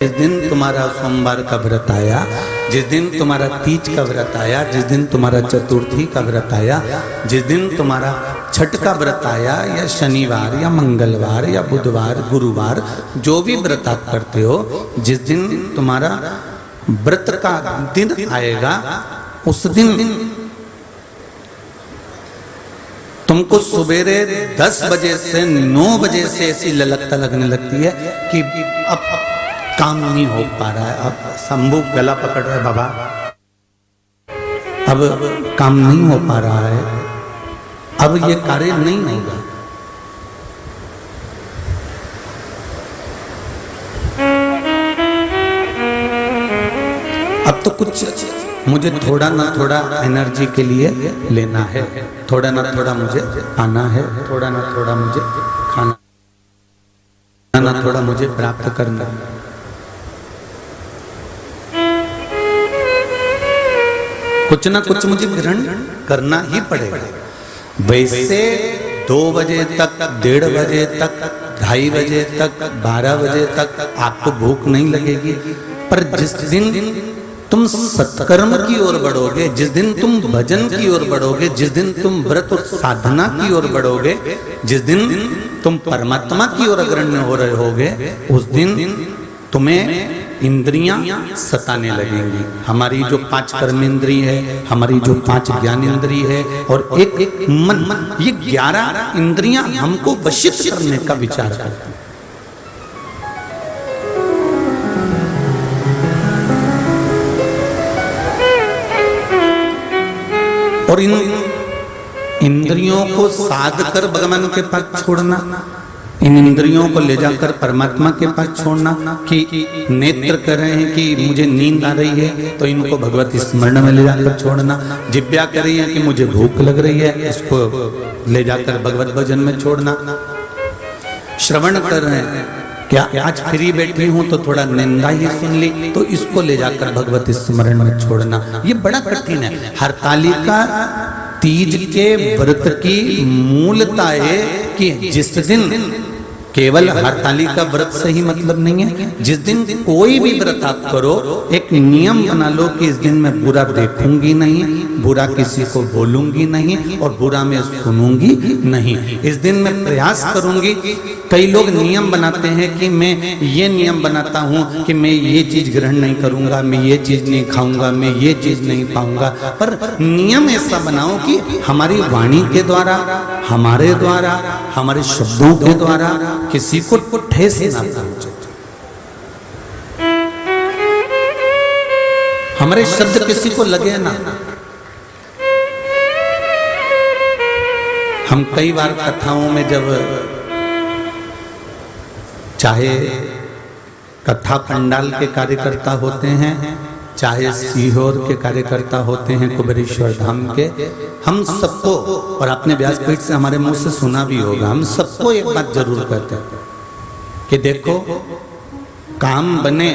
जिस दिन तुम्हारा सोमवार का व्रत आया, जिस दिन तुम्हारा तीज का व्रत आया, जिस दिन तुम्हारा चतुर्थी का व्रत आया, जिस दिन तुम्हारा छठ का व्रत आया, या शनिवार या मंगलवार या बुधवार गुरुवार जो भी व्रत आप करते हो, जिस दिन तुम्हारा व्रत का दिन आएगा उस दिन तुमको सवेरे 10 बजे से 9 बजे से ऐसी ललकता लगने लगती है कि अब काम नहीं हो पा रहा है। अब शंभू गला पकड़ रहा है, बाबा अब काम नहीं हो पा रहा है, अब ये कार्य नहीं होगा। अब तो कुछ मुझे थोड़ा ना थोड़ा एनर्जी के लिए लेना है, थोड़ा ना थोड़ा मुझे आना है, थोड़ा ना थोड़ा मुझे खाना ना थोड़ा मुझे प्राप्त करना है। कुछ ना कुछ मुझे ग्रहण करना ही पड़ेगा। वैसे 2 बजे तक, 1:30 बजे तक, 2:30 बजे तक, 12 बजे तक आपको भूख नहीं लगेगी, पर जिस दिन तुम सत्कर्म की ओर बढ़ोगे, जिस दिन तुम भजन की ओर बढ़ोगे, जिस दिन तुम व्रत और साधना की ओर बढ़ोगे, जिस दिन तुम परमात्मा की ओर अग्रण्य हो रहे होगे, उस दिन तुम्हें इंद्रियां सताने लगेंगी। हमारी जो 5 कर्मेंद्रिय है, हमारी जो 5 ज्ञानेंद्रिय है और एक मन, ये 11 इंद्रियां हमको वशित करने का विचार करती हैं। और इन इंद्रियों को साध कर भगवान के पास छोड़ना, इन इंद्रियों को ले जाकर परमात्मा के पास छोड़ना, कि नेत्र कर रहे हैं कि मुझे नींद आ रही है तो इनको भगवत स्मरण में ले जाकर छोड़ना, जिब्या कर रही है कि मुझे भूख लग रही है इसको ले जाकर भगवत भजन में छोड़ना, श्रवण कर रहे हैं क्या आज फ्री बैठी हूं तो थोड़ा निंदा ही सुन ली तो इसको ले जाकर भगवत स्मरण में छोड़ना। ये बड़ा कठिन है। हरतालिका तीज के व्रत की मूलता है कि जिस दिन केवल हरतालिका व्रत से ही मतलब नहीं है, जिस दिन कोई भी व्रत आप करो एक नियम बना लो कि इस दिन मैं बुरा देखूंगी नहीं, बुरा किसी को बोलूंगी नहीं और बुरा मैं सुनूंगी नहीं। इस दिन मैं प्रयास करूंगी। कई लोग नियम बनाते हैं कि मैं ये नियम बनाता हूं कि मैं ये चीज ग्रहण नहीं करूंगा, मैं ये चीज नहीं खाऊंगा, मैं ये चीज नहीं पाऊंगा, पर नियम ऐसा बनाओ कि हमारी वाणी के द्वारा, हमारे द्वारा, हमारे शब्दों के द्वारा किसी को ठेस ना पहुंचे। हमारे शब्द किसी को लगे ना। हम कई बार कथाओं में जब चाहे कथा पंडाल के कार्यकर्ता होते हैं, चाहे सीहोर के कार्यकर्ता होते हैं कुबेरेश्वर धाम के, हम सबको, और आपने व्यासपीठ से हमारे मुंह से सुना भी होगा, हम सबको एक बात जरूर कहते हैं कि देखो काम बने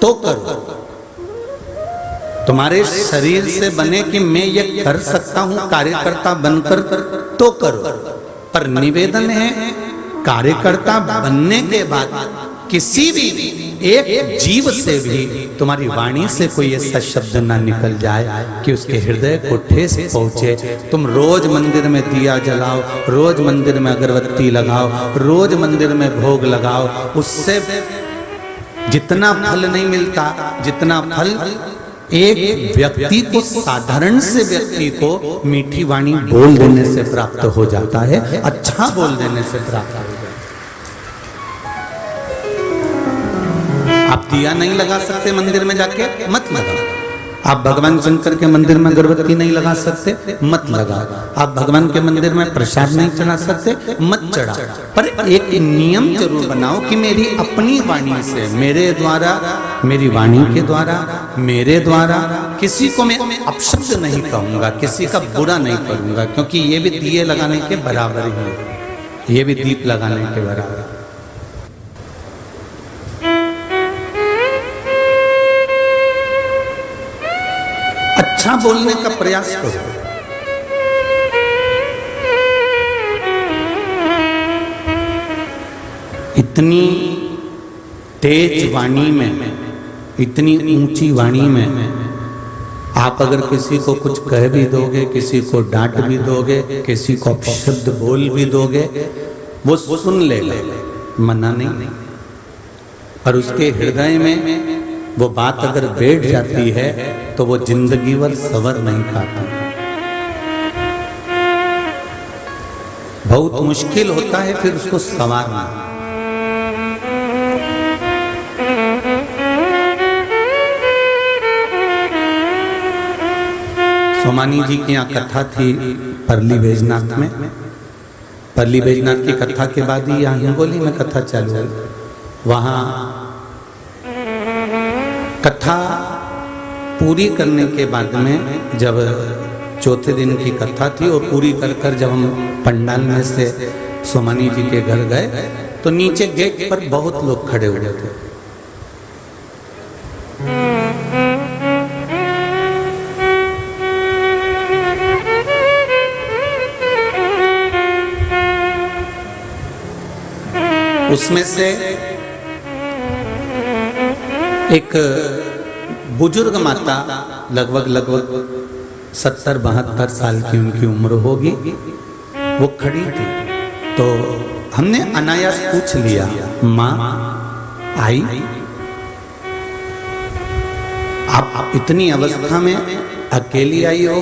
तो करो, तुम्हारे शरीर से बने कि मैं ये कर सकता हूं कार्यकर्ता बनकर तो करो, पर निवेदन है कार्यकर्ता बनने के बाद किसी भी एक जीव से भी तुम्हारी वाणी से कोई ऐसा शब्द ना निकल जाए कि उसके हृदय को ठेस पहुंचे। तुम रोज मंदिर में दिया जलाओ, रोज मंदिर में अगरबत्ती लगाओ, रोज मंदिर में भोग लगाओ, उससे जितना फल नहीं मिलता जितना फल एक व्यक्ति को, साधारण से व्यक्ति को मीठी वाणी बोल देने से प्राप्त हो जाता है, अच्छा बोल देने से प्राप्त हो जाता है। आप दिया नहीं लगा सकते मंदिर में जाके, मत लगाओ। आप भगवान शंकर के मंदिर में अगरबत्ती नहीं लगा सकते, मत लगाओ। आप भगवान के मंदिर में प्रसाद नहीं चढ़ा सकते, मत चढ़ाओ। पर एक नियम जरूर बनाओ कि मेरी अपनी वाणी से, मेरे द्वारा, मेरी वाणी के द्वारा, मेरे द्वारा किसी को मैं अपशब्द नहीं कहूंगा, किसी का बुरा नहीं करूंगा, क्योंकि ये भी दिए लगाने के बराबर ही है, ये भी दीप लगाने के बराबर। अच्छा बोलने का प्रयास करो। इतनी तेज वाणी में, इतनी ऊंची वाणी में आप अगर किसी को कुछ कह भी दोगे, किसी को डांट भी दोगे, किसी को अपशब्द बोल भी दोगे, वो सुन लेगा, मना नहीं। पर उसके हृदय में वो बात अगर बैठ जाती है तो वो जिंदगी भर सवर नहीं पाता। बहुत मुश्किल होता है फिर उसको संवारना। सोमानी जी की यहाँ कथा थी परली बैजनाथ में। परली बैजनाथ की कथा के बाद ही यहाँ हिंगोली में कथा चालू हुई। वहाँ कथा पूरी करने के बाद में जब चौथे दिन की कथा थी और पूरी कर जब हम पंडाल में से सोमानी जी के घर गए तो नीचे गेट पर बहुत लोग खड़े हुए थे। उसमें से एक बुजुर्ग माता, लगभग 70-72 साल की उनकी उम्र होगी, वो खड़ी थी। तो हमने अनायास पूछ लिया, माँ आई, आप इतनी अवस्था में अकेली आई हो,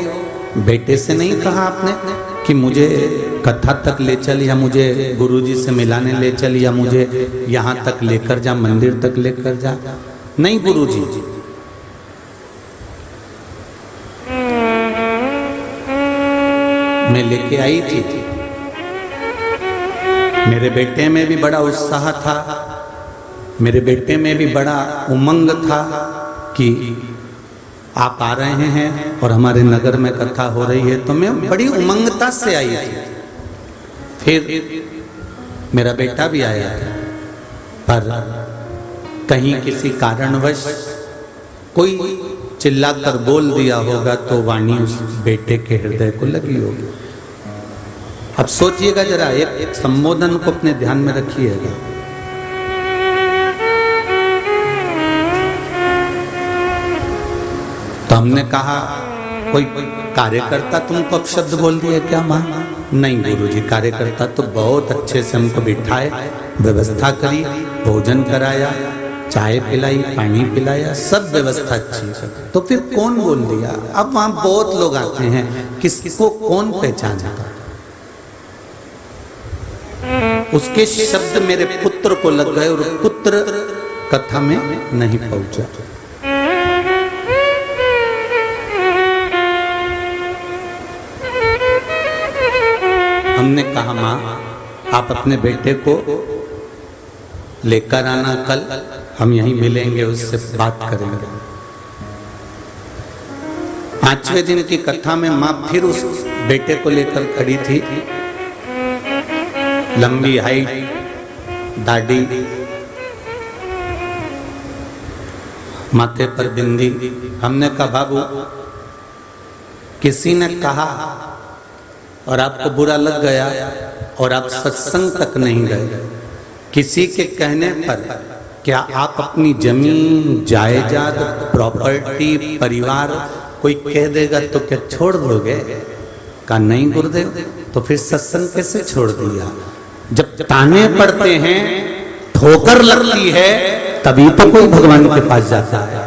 बेटे से नहीं कहा आपने कि मुझे कथा तक ले चल, या मुझे गुरुजी से मिलाने ले चल, या मुझे यहाँ तक लेकर जा, मंदिर तक लेकर जा? नहीं गुरुजी, मैं लेके आई थी। मेरे बेटे में भी बड़ा उत्साह था, मेरे बेटे में भी बड़ा उमंग था कि आप आ रहे हैं और हमारे नगर में कथा हो रही है, तो मैं बड़ी उमंगता से आई थी। फिर मेरा बेटा भी आया था, पर कहीं किसी कारणवश कोई चिल्ला कर बोल दिया होगा तो वाणी उस बेटे के हृदय को लगी होगी। अब सोचिएगा जरा, एक संबोधन को अपने ध्यान में रखिएगा। तो हमने कहा, कोई कार्यकर्ता तुमको अपशब्द बोल दिया क्या माँ? नहीं गुरुजी, कार्यकर्ता तो बहुत अच्छे से हमको बिठाए, व्यवस्था करी, भोजन कराया, चाय पिलाई, पानी पिलाया, सब व्यवस्था अच्छी है। तो फिर कौन बोल दिया? अब वहां बहुत लोग आते हैं, किसको कौन पहचानता? उसके शब्द मेरे पुत्र को लग गए और पुत्र कथा में नहीं पहुंचा। हमने कहा, माँ आप अपने बेटे को लेकर आना, कल हम यहीं मिलेंगे, उससे बात करेंगे। 5वें दिन की कथा में माँ फिर उस बेटे को लेकर खड़ी थी, लंबी हाइट, दाढ़ी, माथे पर बिंदी। हमने कहा, बाबू किसी ने कहा और आपको बुरा लग गया और आप सत्संग तक नहीं गए, किसी के कहने पर क्या आप अपनी जमीन, जायदाद, प्रॉपर्टी, परिवार कोई कह देगा तो क्या छोड़ दोगे? कहा नहीं गुरुदेव, तो फिर सत्संग कैसे छोड़ दिया? जब ताने पड़ते हैं, ठोकर लगती है, तभी तो कोई भगवान के पास जाता है।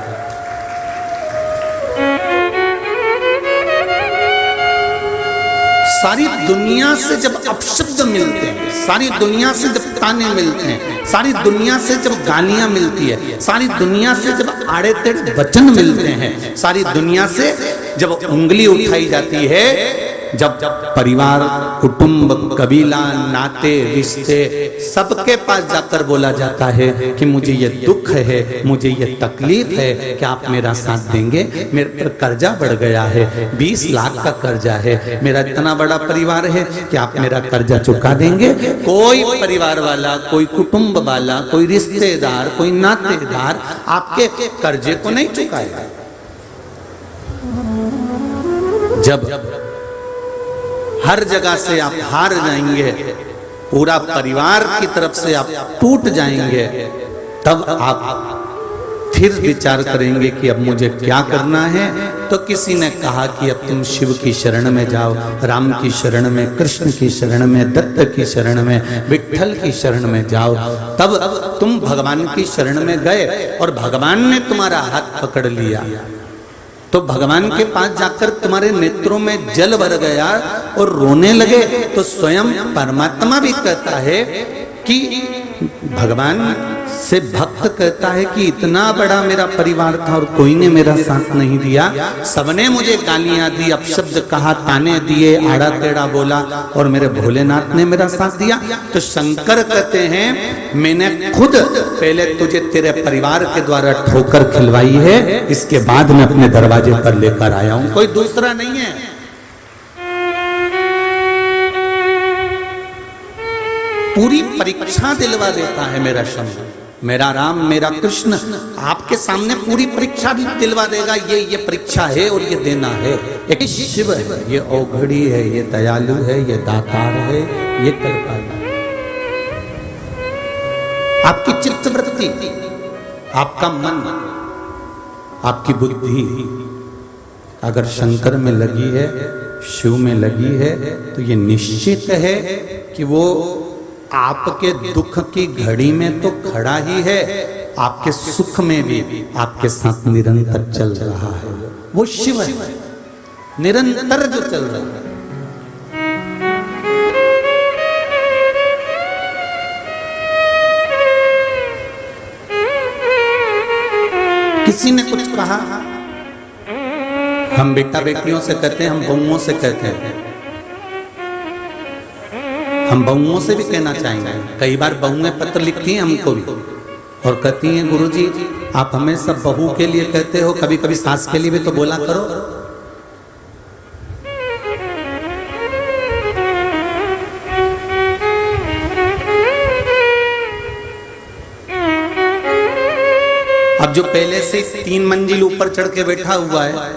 सारी दुनिया से जब अपशब्द मिलते हैं, सारी दुनिया से जब ताने मिलते हैं, सारी दुनिया से जब गालियां मिलती है, सारी दुनिया से जब आड़े तेड़े वचन मिलते हैं, सारी दुनिया से जब उंगली उठाई जाती है, जब परिवार, कुटुंब, कबीला, नाते, रिश्ते, सबके पास जाकर बोला जाता है कि मुझे ये दुख है, मुझे ये तकलीफ है, क्या आप मेरा साथ देंगे? मेरे पर कर्जा बढ़ गया है, 20 लाख का कर्जा है, मेरा इतना बड़ा परिवार है कि आप मेरा कर्जा चुका देंगे? कोई परिवार वाला, कोई कुटुंब वाला, कोई रिश्तेदार, कोई नातेदार आपके कर्जे को नहीं चुकाएगा। जब हर जगह से आप हार जाएंगे, पूरा परिवार की तरफ से आप टूट जाएंगे, तब आप फिर विचार करेंगे कि अब मुझे क्या करना है। तो किसी ने कहा कि अब तुम शिव की शरण में जाओ, राम की शरण में, कृष्ण की शरण में, दत्त की शरण में, विट्ठल की शरण में जाओ। तब तुम भगवान की शरण में गए और भगवान ने तुम्हारा हाथ पकड़ लिया, तो भगवान के पास जाकर तुम्हारे नेत्रों में जल भर गया और रोने लगे। तो स्वयं परमात्मा भी कहता है कि भगवान से भक्त कहता है कि इतना बड़ा मेरा परिवार था और कोई ने मेरा साथ नहीं दिया, सबने मुझे गालियां दी, अपशब्द कहा, ताने दिए, आड़ा टेढ़ा बोला और मेरे भोलेनाथ ने मेरा साथ दिया। तो शंकर कहते हैं मैंने खुद पहले तुझे तेरे परिवार के द्वारा ठोकर खिलवाई है, इसके बाद मैं अपने दरवाजे पर लेकर आया हूं, कोई दूसरा नहीं है। पूरी परीक्षा दिलवा देता है मेरा शंकर, मेरा राम, मेरा कृष्ण आपके सामने पूरी परीक्षा भी दिलवा देगा। ये परीक्षा है और ये देना है। एक शिव है, ये औघड़ी है, ये दयालु है, ये दातार है, ये कृपालु। आपकी चित्तवृत्ति, आपका मन, आपकी बुद्धि अगर शंकर में लगी है, शिव में लगी है, तो ये निश्चित है कि वो आपके दुख की घड़ी में तो खड़ा ही है, आपके सुख में भी आपके साथ निरंतर चल रहा है। वो शिव है, निरंतर जो चल रहा है। किसी ने कुछ कहा, हम बेटा बेटियों से कहते हैं, हम बहुओं से कहते हैं, हम बहुओं से भी कहना चाहेंगे। कई बार बहुएं पत्र लिखती हैं हमको भी और कहती हैं गुरुजी आप हमेशा बहू के लिए कहते हो, कभी कभी सास के लिए भी तो बोला करो। अब जो पहले से 3 मंजिल ऊपर चढ़ के बैठा हुआ है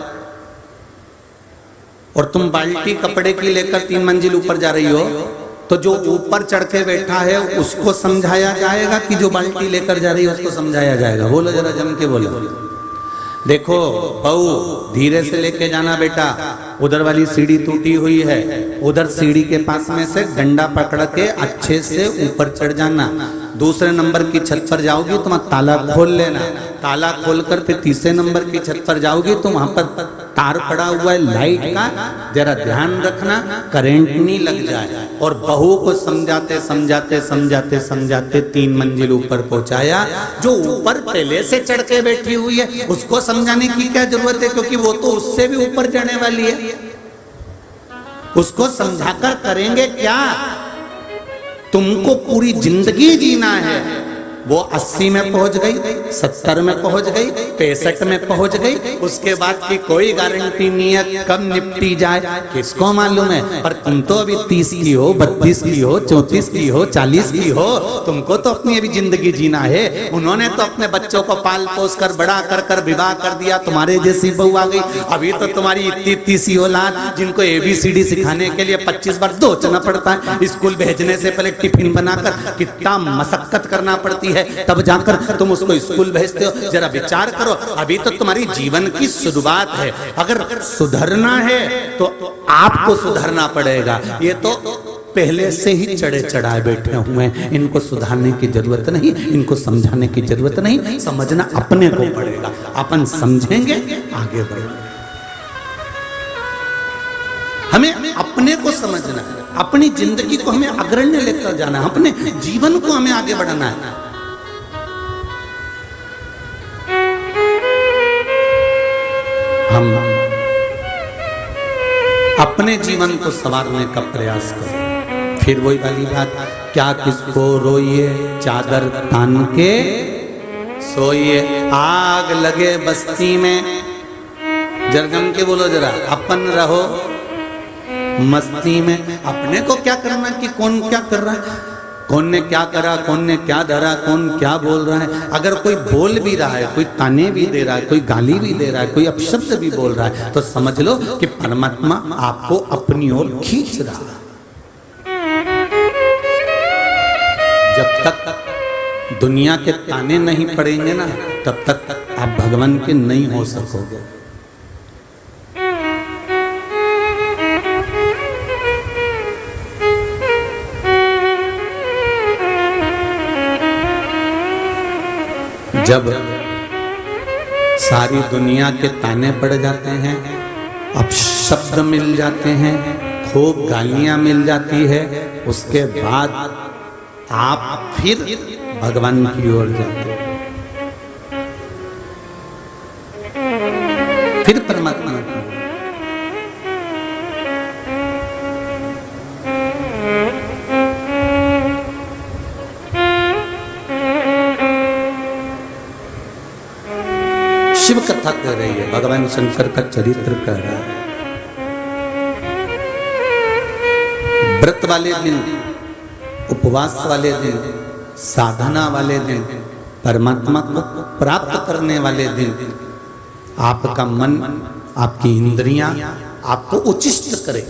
और तुम बाल्टी कपड़े की लेकर 3 मंजिल ऊपर जा रही हो, तो जो ऊपर चढ़ के बैठा है उसको समझाया जाएगा कि जो बाल्टी लेकर जा रही है उसको समझाया जाएगा? बोलो जरा जम के बोलो। देखो बहू धीरे से लेके जाना बेटा, उधर वाली सीढ़ी टूटी हुई है, उधर सीढ़ी के पास में से डंडा पकड़ के अच्छे से ऊपर चढ़ जाना। दूसरे नंबर की छत पर जाओगी तो वहां ताला खोल लेना, ताला खोलकर फिर तीसरे नंबर की छत पर जाओगी तो वहां पर तार पड़ा हुआ है लाइट का, जरा ध्यान रखना करंट नहीं लग जाए। और बहू को समझाते समझाते समझाते समझाते 3 मंजिल ऊपर पहुंचाया। जो ऊपर पहले से चढ़ के बैठी हुई है उसको समझाने की क्या जरूरत है, क्योंकि वो तो उससे भी ऊपर चढ़ने वाली है। उसको समझाकर करेंगे क्या? तुमको पूरी जिंदगी जीना है। वो 80 में पहुंच गई, 70 में पहुंच गई, 65 में पहुंच गई, उसके बाद की कोई गारंटी नहीं है कब निपटी जाए, किसको मालूम है। पर तुम तो अभी 30 की हो, 32 की हो, 34 की हो, 40 की हो, तुमको तो अपनी अभी जिंदगी जीना है। उन्होंने तो अपने बच्चों को पाल पोस कर बड़ा कर कर विवाह कर दिया, तुम्हारे जैसी बहू आ गई। अभी तो तुम्हारी इतनी सी औलाद जिनको ABCD सिखाने के लिए 25 बार दोचना पड़ता है, स्कूल भेजने से पहले टिफिन बनाकर कितना मशक्कत करना पड़ती है, तब जाकर तुम उसको स्कूल भेजते हो। जरा विचार करो, अभी तो तुम्हारी जीवन की शुरुआत है। अगर सुधरना है तो आपको सुधरना पड़ेगा। ये तो पहले से ही चढ़े चढ़ाए बैठे हुए हैं, इनको सुधारने की जरूरत नहीं, इनको समझाने की जरूरत नहीं, समझना अपने को पड़ेगा। अपन समझेंगे आगे बढ़ेंगे। हमें अपने को समझना है, अपनी जिंदगी को हमें अग्रण्य लेकर जाना है, अपने जीवन को हमें आगे बढ़ाना है। हम अपने जीवन को संवारने का प्रयास करें। फिर वही वाली बात, क्या किसको रोइए चादर तान के सोइए, आग लगे बस्ती में जरगम के बोलो जरा, अपन रहो मस्ती में। अपने को क्या करना कि कौन क्या कर रहा है, कौन ने क्या करा, कौन ने क्या धरा, कौन क्या बोल रहा है। अगर कोई बोल भी रहा है, कोई ताने भी दे रहा है, कोई गाली भी दे रहा है, कोई अपशब्द भी बोल रहा है, तो समझ लो कि परमात्मा आपको अपनी ओर खींच रहा है। जब तक दुनिया के ताने नहीं पड़ेंगे ना, तब तक आप भगवान के नहीं हो सकोगे। जब सारी दुनिया के ताने पड़ जाते हैं, अपशब्द मिल जाते हैं, खूब गालियां मिल जाती है, उसके बाद आप फिर भगवान की ओर जाते हैं, फिर परमात्मा की ओर। शिव कथा कह रही है, भगवान शंकर का चरित्र कह रहा है। व्रत वाले दिन, उपवास वाले दिन, साधना वाले दिन, परमात्मा को प्राप्त करने वाले दिन, आपका मन, आपकी इंद्रियां आपको उचिष्ट करे।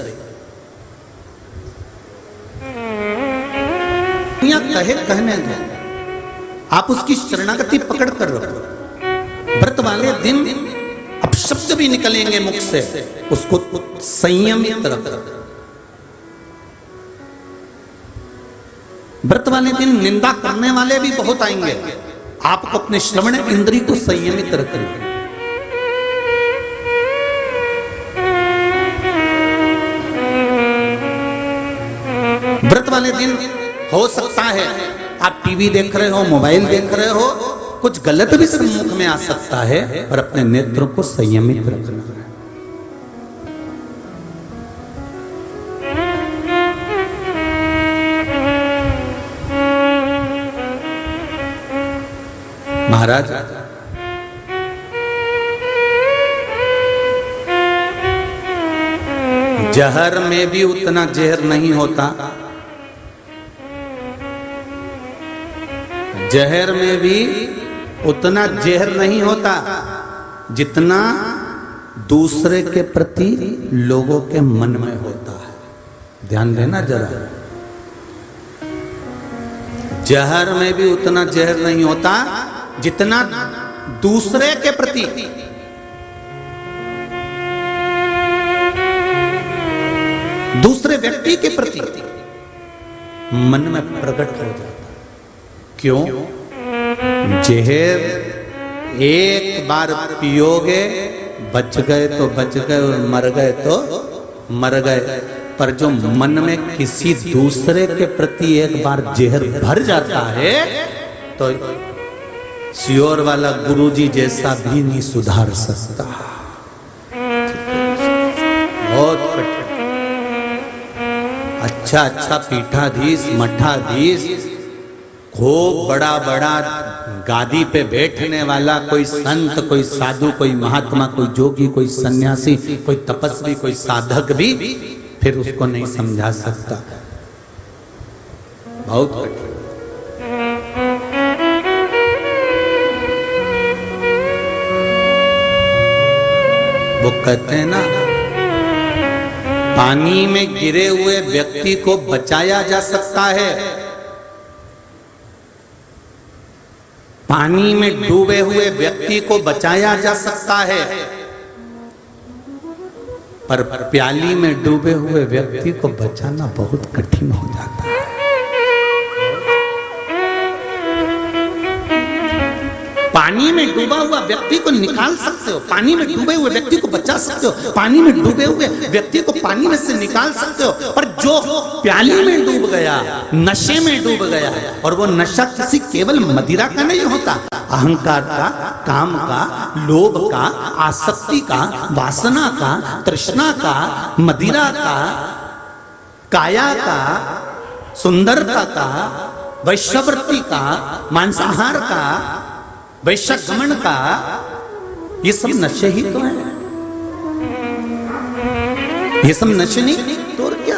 कहे कहने दो, आप उसकी शरणागति पकड़ कर रखो। व्रत वाले दिन अपशब्द भी निकलेंगे मुख से, उसको संयमित रखो। व्रत वाले दिन निंदा करने वाले भी बहुत आएंगे, आपको अपने श्रवण इंद्रिय को संयमित रखना। व्रत वाले दिन हो सकता है आप टीवी देख रहे हो, मोबाइल देख रहे हो, कुछ गलत भी सम्मुख में आ सकता है, पर अपने नेत्रों को संयमित रखना है। महाराज जहर में भी उतना जहर नहीं होता, जहर में भी उतना जहर नहीं होता जितना दूसरे के प्रति लोगों के मन में होता है। ध्यान देना जरा, जहर में भी उतना जहर नहीं होता जितना दूसरे के प्रति, दूसरे व्यक्ति के प्रति मन में प्रकट हो जाता। क्यों? जहर एक बार पियोगे, बच गए तो बच गए और मर गए तो मर गए, पर जो मन में किसी दूसरे के प्रति एक बार जहर भर जाता है तो सियोर वाला गुरुजी जैसा भी नहीं सुधार सकता। बहुत कठिन। अच्छा अच्छा पीठाधीश, मठाधीश, खूब बड़ा बड़ा गादी पे बैठने वाला कोई संत, कोई साधु, कोई महात्मा, कोई जोगी, कोई सन्यासी, कोई तपस्वी, कोई साधक भी फिर उसको नहीं समझा सकता। बहुत कठिन। वो कहते हैं ना, पानी में गिरे हुए व्यक्ति को बचाया जा सकता है, पानी में डूबे हुए व्यक्ति को बचाया जा सकता है, पर प्याली में डूबे हुए व्यक्ति को बचाना बहुत कठिन हो जाता है। पानी में डूबा हुआ व्यक्ति को निकाल सकते हो, पानी में डूबे हुए व्यक्ति को बचा सकते हो, पानी में डूबे हुए व्यक्ति को पानी में से निकाल सकते हो, पर जो प्याली में डूब गया, नशे में डूब गया, और वो नशा किसी केवल मदिरा का नहीं होता, अहंकार का, काम का, लोभ का, आसक्ति का, वासना का, तृष्णा का, मदिरा का, काया का, सुंदरता का, वैश्यवृत्ति का, मांसाहार का, वैश्यगमन का, ये सब नशे ही तो है। ये सब नशे नहीं तो और क्या?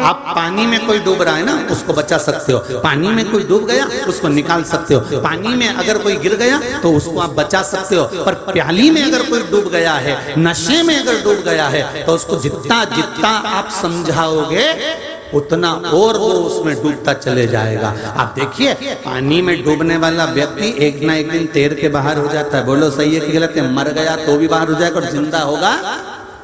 आप पानी में कोई डूब रहा है ना, उसको बचा सकते हो, पानी में कोई डूब गया उसको निकाल सकते हो, पानी में अगर कोई गिर गया तो उसको आप बचा सकते हो, पर प्याली में अगर कोई डूब गया है, नशे में अगर डूब गया है, तो उसको जितना जितना आप समझाओगे उतना और वो उसमें डूबता चले जाएगा। आप देखिए पानी में डूबने वाला व्यक्ति एक ना एक दिन तैर के बाहर हो जाता है। बोलो सही है कि गलत है? मर गया तो भी बाहर हो जाएगा और जिंदा होगा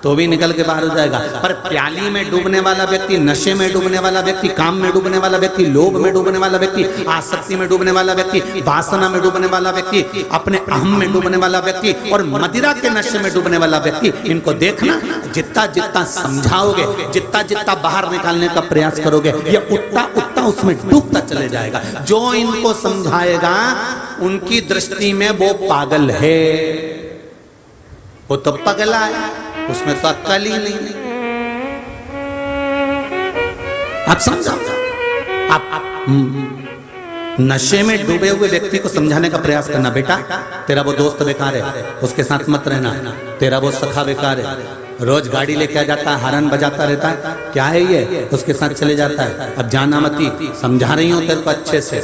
तो भी निकल के बाहर हो जाएगा। पर प्याली में डूबने वाला व्यक्ति, नशे में डूबने वाला व्यक्ति, काम में डूबने वाला व्यक्ति, लोभ में डूबने वाला व्यक्ति, आसक्ति में डूबने वाला व्यक्ति, वासना में डूबने वाला व्यक्ति, अपने अहम में डूबने वाला व्यक्ति और मदिरा के नशे में डूबने वाला व्यक्ति, इनको देखना, जितना जितना समझाओगे, जितना जितना बाहर निकालने का प्रयास करोगे, ये उतना उतना उसमें डूबता चले जाएगा। जो इनको समझाएगा उनकी दृष्टि में वो पागल है, वो तो पगला है, उसमें तो अक्ल ही नहीं है। आप समझाओ, आप नशे में डूबे हुए व्यक्ति को समझाने का प्रयास करना, बेटा तेरा वो दोस्त बेकार है, उसके साथ मत रहना, तेरा वो सखा बेकार है, रोज गाड़ी लेके आ जाता है, हॉर्न बजाता रहता है, क्या है ये, उसके साथ चले जाता है, अब जाना मती, समझा रही हूं तेरे को अच्छे से।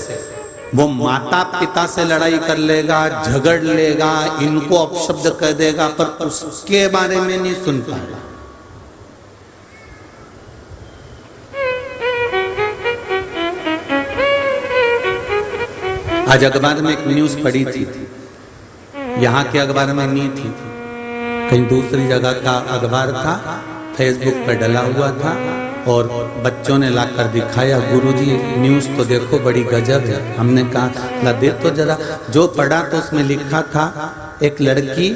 वो माता पिता से लड़ाई कर लेगा, झगड़ लेगा, इनको अपशब्द कह देगा, पर उसके बारे में नहीं सुन पाएगा। आज अखबार में एक न्यूज पढ़ी थी, यहाँ के अखबार में नहीं थी, कहीं दूसरी जगह का अखबार था, फेसबुक पर डला हुआ था और बच्चों ने लाकर दिखाया, गुरुजी न्यूज़ तो देखो बड़ी गजब है। हमने कहा ला दे तो जरा। जो पढ़ा तो उसमें लिखा था एक लड़की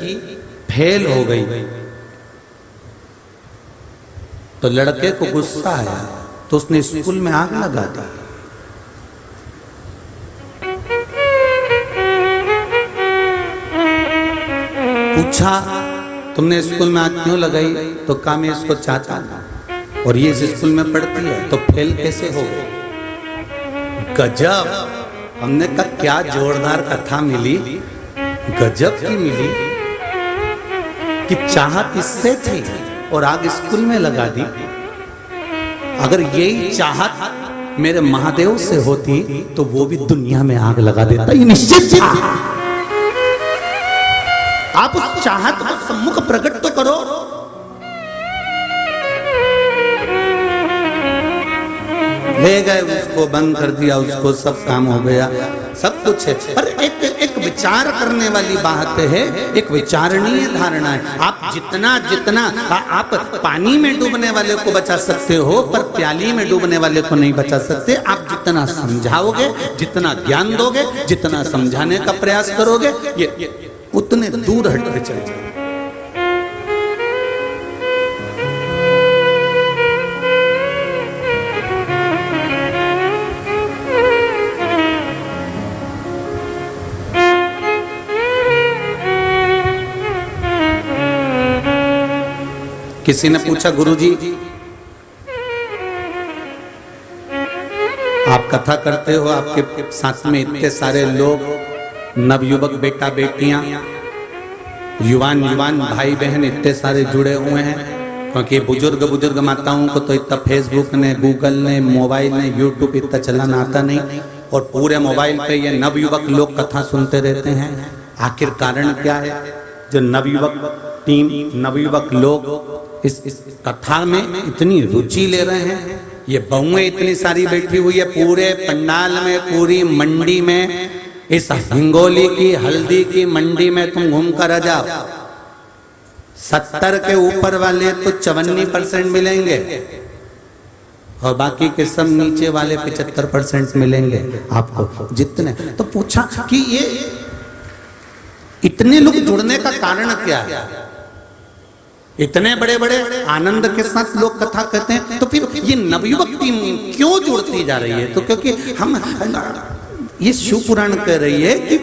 फेल हो गई तो लड़के को गुस्सा आया तो उसने स्कूल में आग लगा दी। पूछा तुमने स्कूल में आग क्यों लगाई? तो कहा मैं इसको चाहता हूं और ये इस स्कूल में पढ़ती है तो फेल कैसे हो गई? गजब। हमने कहा क्या जोरदार कथा मिली, गजब की मिली कि चाहत इससे थी और आग स्कूल में लगा दी। अगर यही चाहत मेरे महादेव से होती तो वो भी दुनिया में आग लगा देता, ये निश्चित था। आप उस चाहत को सम्मुख प्रकट तो करो। ले गए उसको, बंद कर दिया उसको, सब काम हो गया, सब कुछ है। पर एक विचार करने वाली बात है, एक विचारणीय धारणा है। आप जितना जितना आप पानी में डूबने वाले को बचा सकते हो पर प्याली में डूबने वाले को नहीं बचा सकते। आप जितना समझाओगे, जितना ज्ञान दोगे, जितना समझाने का प्रयास करोगे, ये उतने दूर हटते चले जाएंगे। किसी ने पूछा गुरुजी आप कथा करते हो, आपके साथ में इतने सारे लोग, नवयुवक बेटा बेटियां, युवान युवान भाई बहन इतने सारे जुड़े हुए हैं, क्योंकि बुजुर्ग माताओं को तो इतना फेसबुक ने, गूगल ने, मोबाइल ने, यूट्यूब इतना चलाना आता नहीं और पूरे मोबाइल पे ये नवयुवक लोग कथा सुनते रहते हैं। आखिर कारण क्या है? जो नवयुवक टीम, नवयुवक लोग इस कथा में इतनी रुचि ले रहे हैं। ये बहुएं इतनी सारी बैठी हुई है पूरे पंडाल में, पूरी मंडी में, इस हिंगोली की हल्दी की मंडी में तुम घूम कर आ जाओ, 70 के ऊपर वाले तो 54% मिलेंगे और बाकी के सब नीचे वाले 75% मिलेंगे आपको जितने। तो पूछा कि ये इतने लोग जुड़ने का कारण क्या है? इतने बड़े बड़े आनंद के साथ लोग कथा कहते हैं, तो फिर ये नवयुवक टीम क्यों जुड़ती जा रही है? तो क्योंकि हम ये शिव पुराण कह रही है कि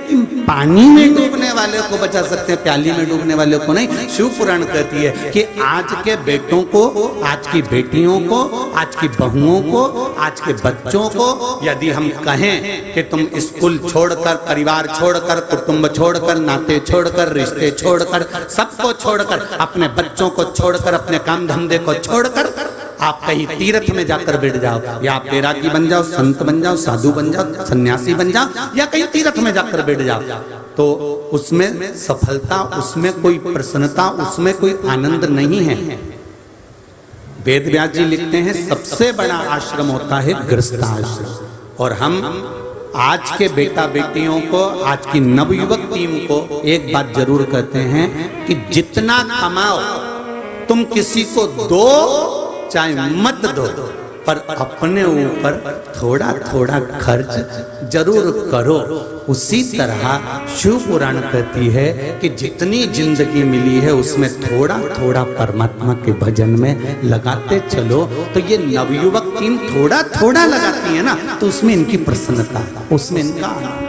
पानी में डूबने वाले को बचा सकते हैं, प्याली में डूबने वाले को नहीं। शिव पुराण कहती है कि आज के बेटों को, आज की बेटियों को, आज की बहुओं को, आज के बच्चों को यदि हम कहें कि तुम स्कूल छोड़कर, परिवार छोड़कर, कुटुंब छोड़कर, नाते छोड़कर, रिश्ते छोड़कर, सबको छोड़कर, अपने बच्चों को छोड़कर, अपने काम धंधे को छोड़कर आप कहीं तीर्थ में जाकर बैठ जाओ, या आप बैरागी बन जाओ, संत बन जाओ, साधु बन जाओ, सन्यासी बन जाओ, या कहीं तीर्थ में जाकर बैठ जाओ, तो उसमें सफलता, उसमें कोई प्रसन्नता, उसमें कोई आनंद नहीं है। वेद व्यास जी लिखते हैं सबसे बड़ा आश्रम होता है गृहस्थाश्रम। और हम आज के बेटा बेटियों को, आज की नवयुवक टीम को एक बात जरूर कहते हैं कि जितना कमाओ तुम किसी को दो चाहे मत दो, पर अपने ऊपर थोड़ा थोड़ा खर्च जरूर करो। उसी तरह शिव पुराण कहती है कि जितनी जिंदगी मिली है उसमें थोड़ा थोड़ा परमात्मा के भजन में लगाते चलो। तो ये नवयुवक टीम थोड़ा थोड़ा लगाती है ना, तो उसमें इनकी प्रसन्नता, उसमें इनका आनंद।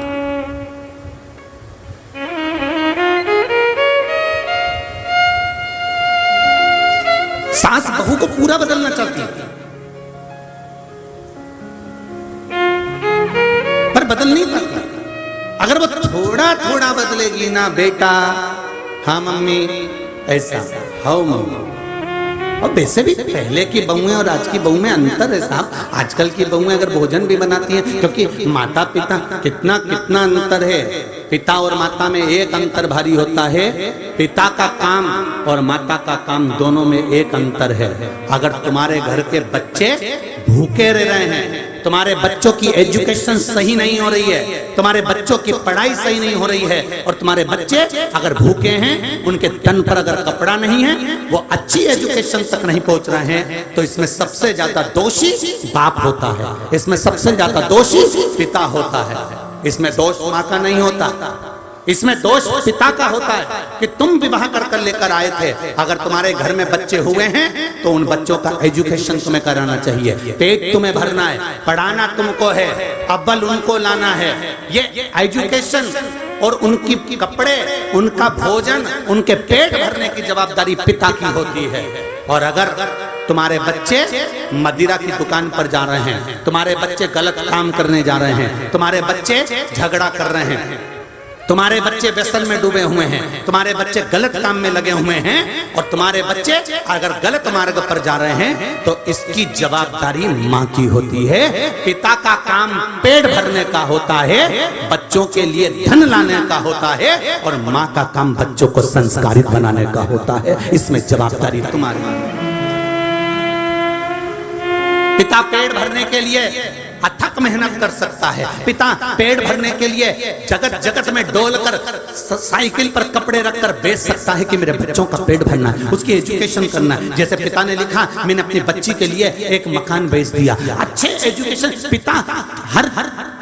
सास बहू को पूरा बदलना चाहती है पर बदल नहीं पाती। अगर वो थोड़ा थोड़ा बदलेगी ना, बेटा हाँ मम्मी ऐसा, हाँ मम्मी। और वैसे भी पहले की बहुएं और आज की बहू में अंतर है साहब। आजकल की बहुएं अगर भोजन भी बनाती हैं, क्योंकि माता पिता कितना कितना अंतर है। पिता और माता में एक अंतर भारी होता है, पिता का काम और माता का काम दोनों में एक अंतर है। अगर तुम्हारे घर के बच्चे भूखे रह रहे हैं, तुम्हारे बच्चों की एजुकेशन सही नहीं हो रही है, तुम्हारे बच्चों की पढ़ाई सही नहीं हो रही है, और तुम्हारे बच्चे अगर भूखे हैं, उनके तन पर अगर कपड़ा नहीं है, वो अच्छी एजुकेशन तक नहीं पहुंच रहे हैं, तो इसमें सबसे ज्यादा दोषी बाप होता है, इसमें सबसे ज्यादा दोषी पिता होता है। इसमें दोष माँ का नहीं होता, इसमें दोष पिता का होता है कि तुम विवाह कर लेकर आए थे। अगर तुम्हारे घर में बच्चे हुए हैं तो उन बच्चों का एजुकेशन तुम्हें कराना चाहिए, पेट तुम्हें भरना है, पढ़ाना तुमको है, अव्वल उनको लाना है। ये एजुकेशन और उनकी कपड़े, उनका भोजन, उनके पेट भरने की जवाबदारी पिता की होती है। और अगर तुम्हारे बच्चे मदिरा की दुकान पर जा रहे हैं, तुम्हारे बच्चे गलत काम करने जा रहे हैं, तुम्हारे बच्चे झगड़ा कर रहे हैं, तुम्हारे बच्चे व्यसन में डूबे हुए हैं, तुम्हारे बच्चे गलत काम में लगे हुए हैं, और तुम्हारे बच्चे अगर गलत मार्ग पर जा रहे हैं, तो इसकी जवाबदारी माँ की होती है। पिता का काम पेट भरने का होता है, बच्चों के लिए धन लाने का होता है, और माँ का काम बच्चों को संस्कारित बनाने का होता है। इसमें जवाबदारी तुम्हारी। पिता पेट भरने के लिए अथक मेहनत कर सकता है, पिता पेट भरने के लिए जगत जगत में डोलकर साइकिल पर कपड़े रखकर बेच सकता है कि मेरे बच्चों का पेट भरना है, उसकी एजुकेशन करना है। जैसे पिता ने लिखा, मैंने अपनी बच्ची के लिए एक मकान बेच दिया। अच्छे एजुकेशन, पिता हर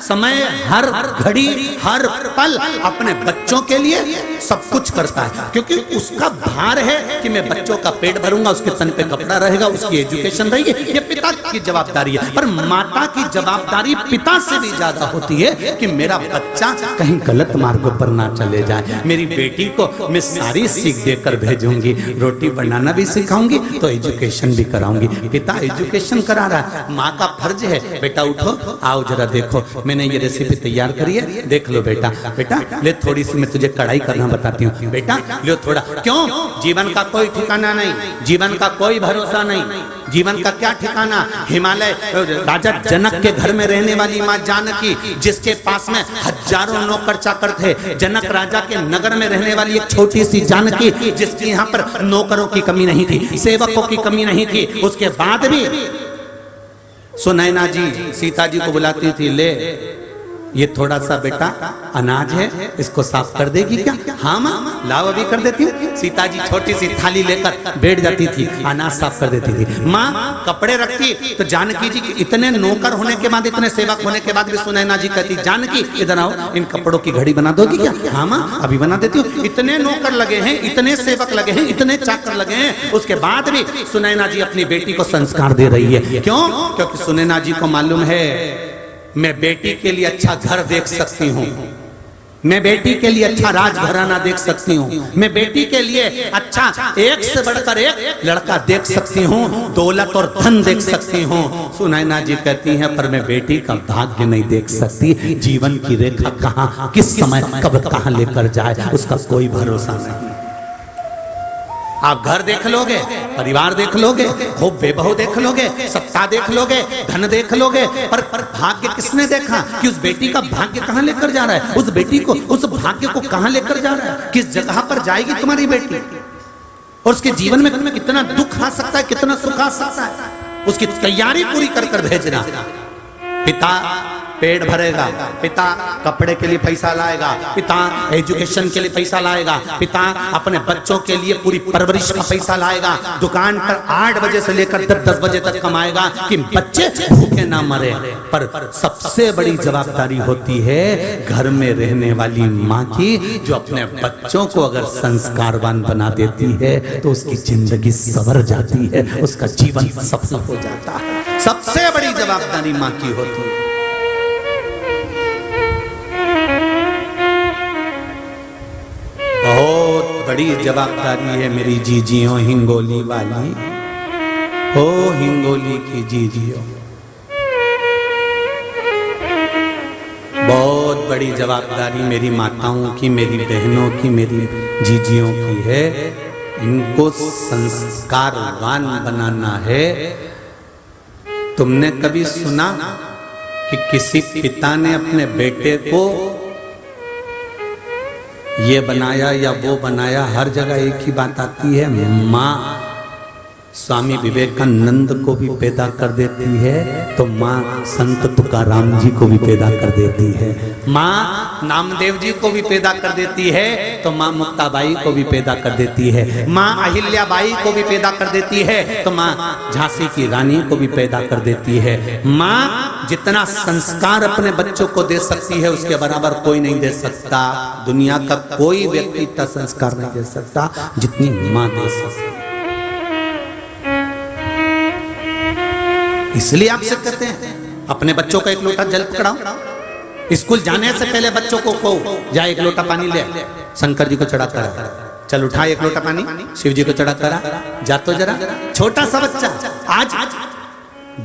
समय, हर घड़ी, हर पल अपने बच्चों के लिए सब कुछ करता है, क्योंकि उसका भार है कि मैं बच्चों का पेट भरूंगा, उसके तन पे कपड़ा रहेगा, उसकी एजुकेशन रहेगी। ये पिता की जवाबदारी है। पर माता की जवाबदारी पिता से भी ज्यादा होती है कि मेरा बच्चा कहीं गलत मार्ग पर ना चले जाए। मेरी बेटी को मैं सारी सीख देकर भेजूंगी, रोटी बनाना भी सिखाऊंगी तो एजुकेशन भी कराऊंगी। पिता एजुकेशन करा रहा है, माँ का फर्ज है, बेटा उठो, आओ जरा देखो, मैंने ये रेसिपी तैयार करी है, देख लो बेटा। बेटा ले थोड़ी सी मैं तुझे कढ़ाई करना बताती हूँ, बेटा लो थोड़ा। क्यों? जीवन का कोई ठिकाना नहीं, जीवन का कोई भरोसा नहीं। जीवन का क्या ठिकाना? हिमालय राजा जनक के घर में रहने वाली माँ जानकी, जिसके पास में हजारों नौकर चाकर थे। जनक राजा के नगर में रहने वाली एक छोटी सी जानकी, जिसकी यहाँ पर नौकरों की कमी नहीं थी, सेवकों की कमी नहीं थी। उसके बाद भी सुनैना जी सीता जी को बुलाती थी, ले ये थोड़ा सा बेटा अनाज है, इसको साफ कर देगी क्या? हाँ माँ लाओ अभी कर देती हूँ। सीता जी छोटी सी थाली लेकर बैठ जाती थी, अनाज साफ कर देती थी। माँ कपड़े रखती तो जानकी जी इतने नौकर होने के बाद, इतने सेवक होने के बाद भी सुनैना जी कहती, जानकी इधर आओ, इन कपड़ों की घड़ी बना दोगी क्या? हाँ माँ अभी बना देती हूँ। इतने नौकर लगे हैं, इतने सेवक लगे हैं, इतने चाकर लगे हैं, उसके बाद भी सुनैना जी अपनी बेटी को संस्कार दे रही है। क्यों? क्योंकि सुनैना जी को मालूम है मैं बेटी के लिए अच्छा घर देख सकती हूँ, मैं बेटी के लिए अच्छा राजघराना देख सकती हूँ, मैं बेटी के लिए अच्छा एक से बढ़कर एक लड़का देख सकती हूँ, दौलत और धन देख सकती हूँ। सुनैना जी कहती हैं पर मैं बेटी का भाग्य नहीं देख सकती, जीवन की रेखा कहाँ किस समय कब कहाँ लेकर जाए उसका कोई भरोसा नहीं। आप घर देख लोगे, परिवार देख लोगे, खूब बेबहू देख लोगे, सत्ता देख लोगे, धन देख लोगे, पर भाग्य किसने देखा कि उस बेटी का भाग्य कहाँ लेकर जा रहा है? उस बेटी को, उस भाग्य को कहाँ लेकर जा रहा है? किस जगह पर जाएगी तुम्हारी बेटी? और उसके जीवन में कितना दुख आ सकता है, कितना सुख आ सकता है, उसकी तैयारी पूरी कर कर भेजना। पिता पेट भरेगा, पिता कपड़े के लिए पैसा लाएगा, पिता एजुकेशन के लिए पैसा लाएगा, पिता अपने बच्चों के लिए पूरी परवरिश का पैसा लाएगा, दुकान पर 8 बजे से लेकर 10 बजे तक कमाएगा कि बच्चे भूखे ना मरे। पर सबसे बड़ी जवाबदारी होती है घर में रहने वाली माँ की, जो अपने बच्चों को अगर संस्कारवान बना देती है तो उसकी जिंदगी संवर जाती है, उसका जीवन सफल हो जाता है। सबसे बड़ी जवाबदारी माँ की होती है। बहुत बड़ी जवाबदारी है मेरी जीजियों हिंगोली वाली, ओ हिंगोली की जीजियों, बहुत बड़ी जवाबदारी मेरी माताओं की, मेरी बहनों की, मेरी जीजियों की है। इनको संस्कारवान बनाना है। तुमने कभी सुना कि किसी पिता ने अपने बेटे को ये बनाया या वो बनाया? हर जगह एक ही बात आती है, माँ स्वामी विवेकानंद को भी पैदा कर देती है तो माँ संत तुकाराम जी को भी पैदा कर देती है, माँ नामदेव जी को भी पैदा कर देती है तो माँ मुक्ताबाई को भी पैदा कर देती है, माँ अहिल्याबाई को भी पैदा कर देती है तो माँ झांसी की रानी को भी पैदा कर देती है। माँ जितना संस्कार अपने बच्चों को दे सकती है उसके बराबर कोई नहीं दे सकता। दुनिया का कोई व्यक्ति इतना संस्कार नहीं दे सकता जितनी माँ दे सकती। इसलिए आपसे कहते हैं अपने बच्चों का एक लोटा जल पकड़ाओ, स्कूल जाने से पहले बच्चों को कहो जा एक लोटा पानी ले, शंकर जी को चढ़ा करा, चल उठा एक लोटा पानी शिव जी को चढ़ा करा, जा तो जरा। छोटा सा बच्चा, आज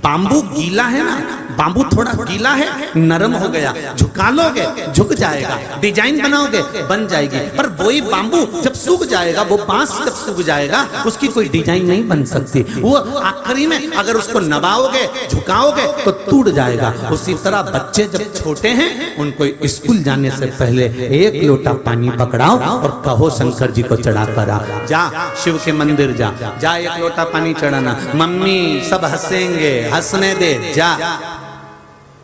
बांबू गीला है ना, बांबू थोड़ा गीला है, नरम हो गया, झुका लोगे झुक जाएगा, डिजाइन बनाओगे बन जाएगी, पर वही बांबू जब सूख जाएगा, वो बांस जब सूख जाएगा उसकी कोई डिजाइन नहीं बन सकती। वो आखिरी में अगर उसको नवाओगे झुकाओगे तो टूट जाएगा। उसी तरह बच्चे जब छोटे हैं उनको स्कूल जाने से पहले एक लोटा पानी पकड़ाओ और कहो शंकर जी को चढ़ा करा, जा शिव के मंदिर जा, जा एक लोटा पानी चढ़ाना, मम्मी सब हंसेंगे, हंसने दे, जा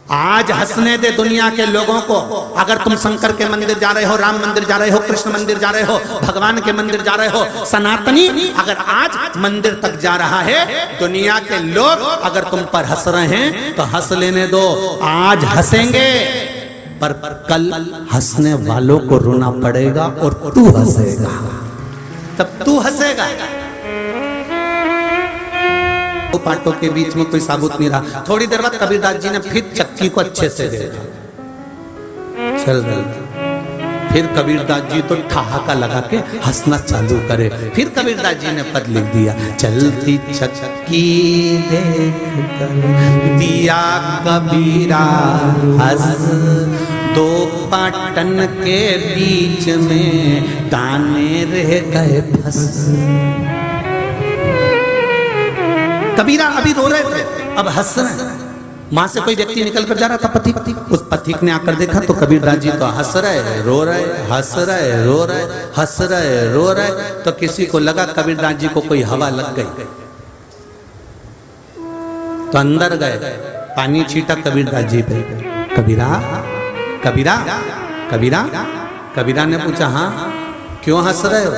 आज हंसने दे दुनिया के लोगों को। अगर तुम शंकर के मंदिर जा रहे हो, राम मंदिर जा रहे हो, कृष्ण मंदिर जा रहे हो, भगवान के मंदिर जा रहे हो, सनातनी अगर आज मंदिर तक जा रहा है, दुनिया के लोग अगर तुम पर हंस रहे हैं तो हंस लेने दो, आज हंसेंगे, पर कल हंसने वालों को रोना पड़ेगा और तू हंसेगा, तब तू हंसेगा। पाटों के बीच में कोई साबुत नहीं रहा। थोड़ी देर बाद कबीरदास जी ने फिर चक्की को अच्छे से देखा, चल रही, फिर कबीरदास जी तो ठहाका लगा के हंसना चालू करे। फिर कबीरदास जी ने पद लिख दिया, चलती चक्की देख दिया कबीरा हंस, दो पाटन के बीच में दाने रह गए फंस। कबीरा अभी रो रहे थे, अब हंस रहे। मां से कोई व्यक्ति निकल कर जा रहा था, पथिक, उस पथिक ने आकर देखा तो कबीरदास जी तो हंस रहे रो रहे, हंस रहे रो रहे, हंस रहे रो रहे। तो किसी को लगा कबीरदास जी को कोई हवा लग गई, तो अंदर गए, पानी छीटा कबीरदास जी पे। कबीरा कबीरा कबीरा कबीरा ने पूछा, हाँ क्यों हंस रहे हो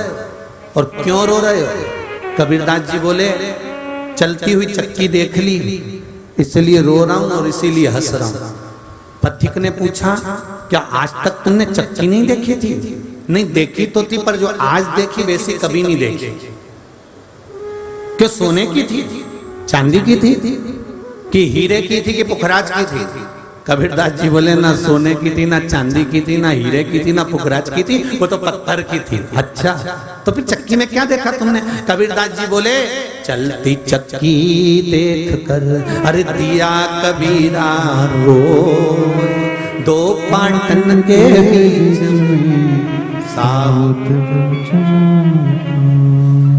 और क्यों रो रहे हो? कबीरदास जी बोले, चलती हुई चक्की देख ली इसलिए रो रहा हूं और इसीलिए हंस रहा हूं। पथिक ने पूछा, क्या आज तक तुमने चक्की नहीं देखी थी? नहीं देखी तो थी, पर जो आज देखी वैसी कभी नहीं देखी। क्यों सोने की थी, चांदी की थी कि हीरे की थी कि पुखराज की थी? कबीरदास जी बोले, ना सोने की थी, ना चांदी की थी, ना हीरे की थी, ना पुखराज की थी, वो तो पत्थर की थी। अच्छा, तो फिर चक्की में क्या देखा तुमने? कबीरदास जी बोले, चलती चक्की देख कर अरे दिया कबीरा रो, दो पाटन के बीच में साबुत।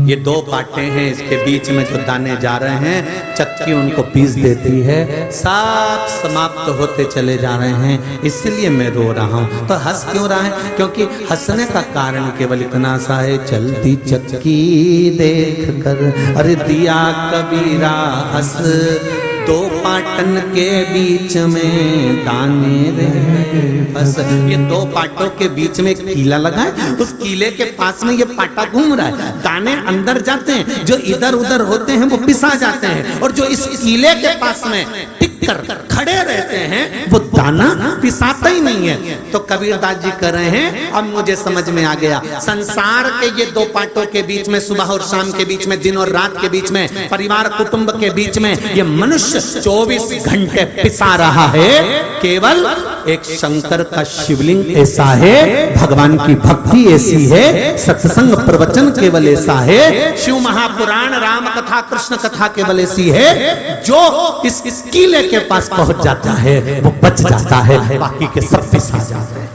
ये दो पाटे हैं, इसके बीच में जो दाने जा रहे हैं चक्की उनको पीस देती है, सब समाप्त होते चले जा रहे हैं, इसलिए मैं रो रहा हूं। तो हंस क्यों रहा है? क्योंकि हंसने का कारण केवल इतना सा है, चलती चक्की देख कर अरे दिया कबीरा हंस, दो पाटन के बीच में दाने रहे बस। ये दो पाटों के बीच में एक कीला लगा है, उस कीले के पास में ये पाटा घूम रहा है, दाने अंदर जाते हैं, जो इधर उधर होते हैं वो पिसा जाते हैं, और जो इस कीले के पास में टिक कर खड़े रहते हैं वो दाना पिसाता ही नहीं है। तो कबीरदास जी कह रहे हैं अब मुझे समझ में आ गया, संसार के ये दो पाटों के बीच में, सुबह और शाम के बीच में, दिन और रात के बीच में, परिवार कुटुंब के बीच में ये मनुष्य 24 घंटे पिसा रहा है। केवल एक शंकर का शिवलिंग ऐसा है, भगवान की भक्ति ऐसी है, सत्संग प्रवचन केवल ऐसा है, शिव महापुराण राम कथा कृष्ण कथा केवल ऐसी है, जो इस कीले के पास पहुंच जाता है वो बच जाता है, बाकी के सब पिसा जाते हैं।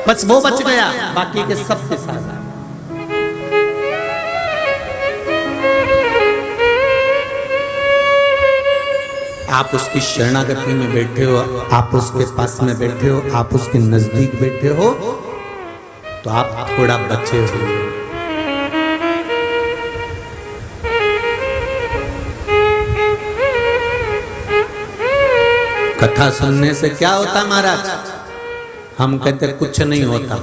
बस वो बच गया, बाकी के सब पिसा जाते। आप उसकी शरणागति में बैठे हो, आप उसके पास में बैठे हो, आप उसके नजदीक बैठे हो, तो आप थोड़ा बचे हो। कथा सुनने से क्या होता महाराज? हम कहते कुछ नहीं होता,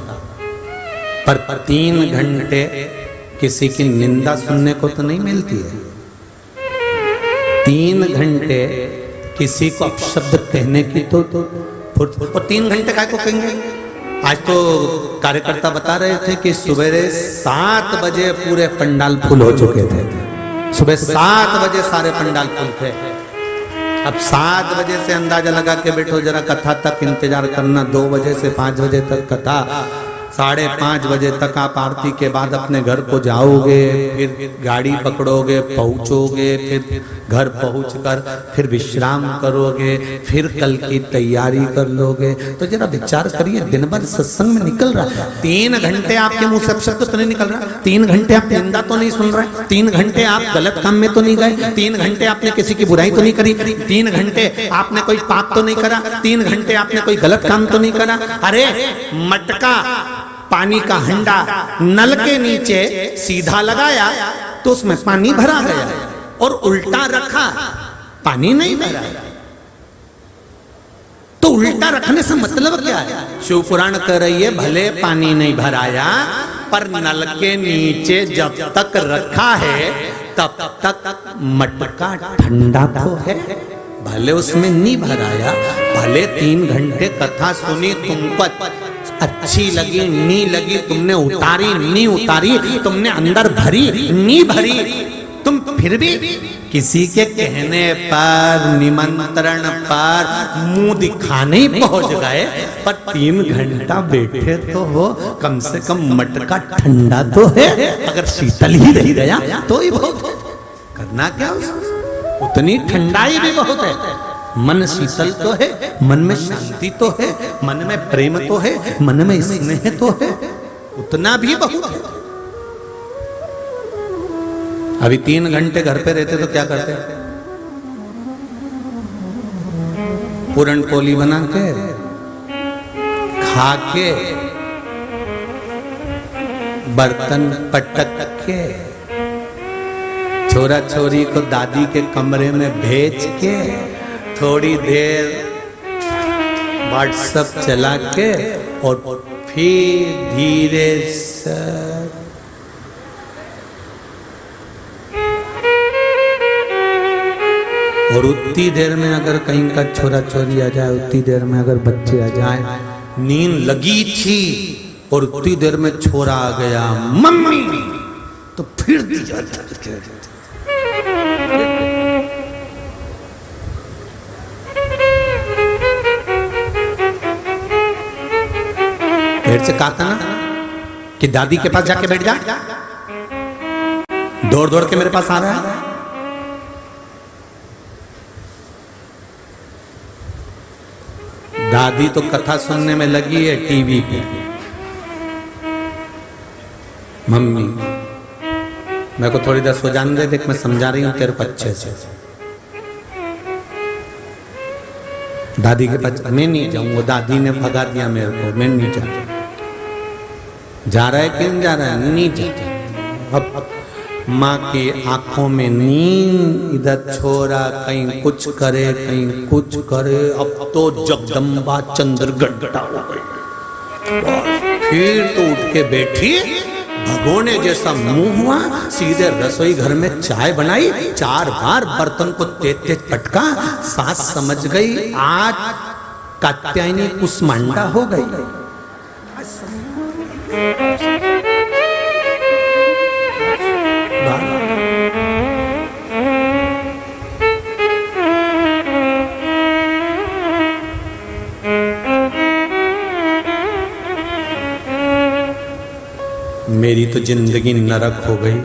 पर 3 घंटे किसी की निंदा सुनने को तो नहीं मिलती है। 3 घंटे किसी को अपशब्द कहने की तो और 3 घंटे काय को कहेंगे? आज तो कार्यकर्ता बता रहे थे कि सुबह 7 बजे पूरे पंडाल फुल हो चुके थे। सुबह 7 बजे सारे पंडाल फुल थे। अब 7 बजे से अंदाजा लगा के बैठो, जरा कथा तक इंतजार करना। 2 बजे से 5 बजे तक कथा, 5:30 बजे तक आप आरती के बाद अपने घर को जाओगे, फिर गाड़ी पकड़ोगे, पहुंचोगे, फिर घर पहुंचकर फिर विश्राम करोगे, फिर कल की तैयारी कर लोगे। तो जरा विचार करिए, दिन भर सत्संग में निकल रहा है, 3 घंटे आपके मुंह से अपशब्द तो नहीं निकल रहा, 3 घंटे आप निंदा तो नहीं सुन रहे, 3 घंटे आप गलत काम में तो नहीं गए, 3 घंटे आपने किसी की बुराई तो नहीं करी, 3 घंटे आपने कोई पाप तो नहीं करा, 3 घंटे आपने कोई गलत काम तो नहीं करा। अरे मटका, पानी का हंडा नल के नीचे सीधा लगाया तो उसमें पानी भरा गया, और उल्टा रखा पानी नहीं भरा। तो उल्टा रखने से मतलब क्या है? शिव पुराण कह रही है भले पानी नहीं भराया, पर नल के नीचे जब तक रखा है तब तक मटका ठंडा तो है। भले उसमें नहीं भराया, भले 3 घंटे कथा सुनी, तुमको अच्छी लगी नहीं लगी, तुमने उतारी नहीं उतारी, तुमने अंदर भरी नहीं भरी, तुम फिर भी किसी के कहने पर, निमंत्रण पर मुंह दिखाने ही पहुंच गए, पर 3 घंटा बैठे तो हो, कम से कम मटका ठंडा तो है। अगर शीतल ही रह गया तो ही बहुत है, करना क्या उसमें? उतनी ठंडाई भी बहुत है। मन शीतल तो है, मन में शांति तो है, मन में प्रेम तो है, मन में स्नेह तो है, उतना भी बहुत है। अभी 3 घंटे घर पे रहते तो क्या करते? पूरन पोली बना के खा के, बर्तन पटक के, छोरा छोरी को दादी के कमरे में भेज के, थोड़ी देर व्हाट्सएप चला के, और फिर धीरे से और उतनी देर में अगर कहीं का छोरा छोरी आ जाए, उतनी देर में अगर बच्चे आ जाए, नींद लगी थी और उतनी देर में छोरा आ गया मम्मी, तो फिर दिया फिर से कहा था ना कि दादी के पास जाके बैठ जा, दौड़ दौड़ के मेरे पास आ रहा है। दादी तो कथा सुनने में लगी है टीवी पे, मम्मी मेरे को थोड़ी देर सो जाने दे, देख मैं समझा रही हूँ तेरे को अच्छे से। दादी के पास मैं नहीं जाऊंगा, दादी ने भगा दिया मेरे को, मैं नहीं जा रहा। जा रहा है कि नहीं जा रहा है? नहीं जा रहा। अब माँ की आंखों में नींद, इधर छोरा कहीं कुछ करे कहीं कुछ करे। अब तो जगदम्बा चंद्रघंटा हो गई। फिर तो उठ के बैठी, भगोने जैसा मुंह हुआ, सीधे रसोई घर में चाय बनाई, 4 बार बर्तन को तेज तेज पटका। सास समझ गई आज कात्यायनी कुसमांडा हो गई। मेरी तो जिंदगी नरक हो गई।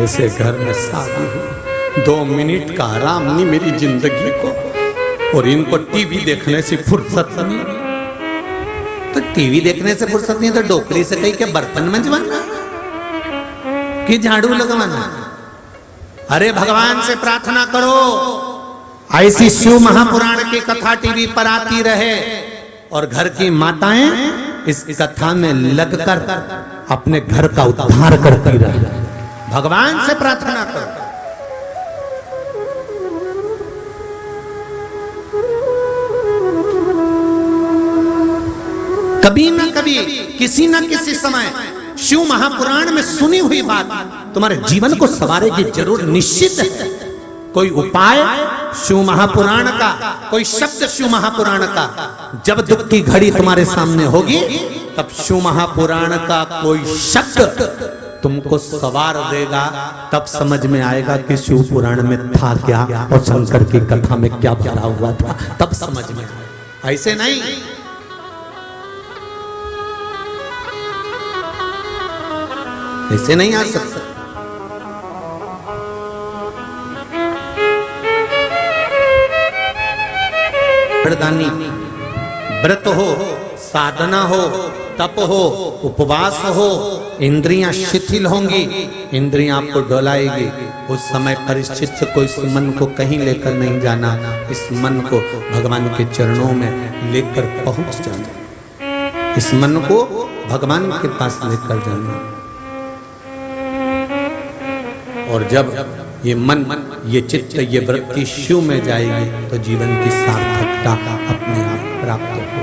ऐसे घर में शादी हुई, 2 मिनट का आराम नहीं मेरी जिंदगी को। और इनको टीवी देखने से फुर्सत नहीं। तो टीवी देखने से फुर्सत नहीं तो डोकरी से कहीं के बर्तन मंजवाना कि झाड़ू लगवाना? अरे भगवान से प्रार्थना करो ऐसी शिव महापुराण की कथा टीवी पर आती रहे और घर की माताएं इस कथा में लगकर अपने घर का उद्धार करती रहे। भगवान से प्रार्थना करो। कभी ना कभी किसी ना किसी समय शिव महापुराण में सुनी हुई बात तुम्हारे जीवन को संवारेगी जरूर, निश्चित है। कोई उपाय शिव महापुराण का, कोई शब्द शिव महापुराण का जब दुख की घड़ी तुम्हारे सामने होगी तब शिव महापुराण का कोई शब्द तुमको सवार देगा। तब समझ में आएगा कि शिव पुराण में था क्या और शंकर की कथा में क्या भरा हुआ था। तब समझ में आएगा, ऐसे नहीं। ऐसे नहीं आ सकता। व्रत हो, साधना हो, तप हो, उपवास हो, इंद्रियां शिथिल होंगी, इंद्रियां आपको डोलाएगी। उस समय परिचित को इस मन को कहीं लेकर नहीं जाना, इस मन को भगवान के चरणों में लेकर पहुंच जाना, इस मन को भगवान के पास लेकर जाना। और जब ये मन, ये चित्त, ये वृत्ति शिव में जाएगी तो जीवन की सार्थकता अपने आप प्राप्त हो जाएगी।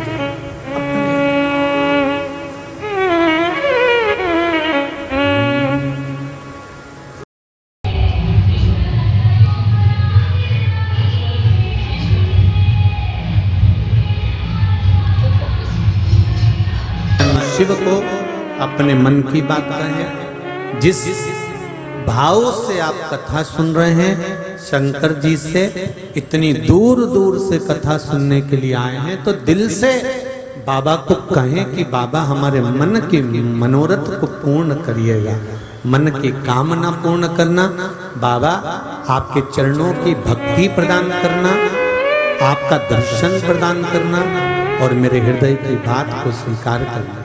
शिव को अपने मन की बात कहें। जिस भाव से आप कथा सुन रहे हैं, शंकर जी से इतनी दूर दूर से कथा सुनने के लिए आए हैं, तो दिल से बाबा को कहें कि बाबा हमारे मन की मनोरथ को पूर्ण करिएगा। मन की कामना पूर्ण करना, बाबा आपके चरणों की भक्ति प्रदान करना, आपका दर्शन प्रदान करना और मेरे हृदय की बात को स्वीकार करना।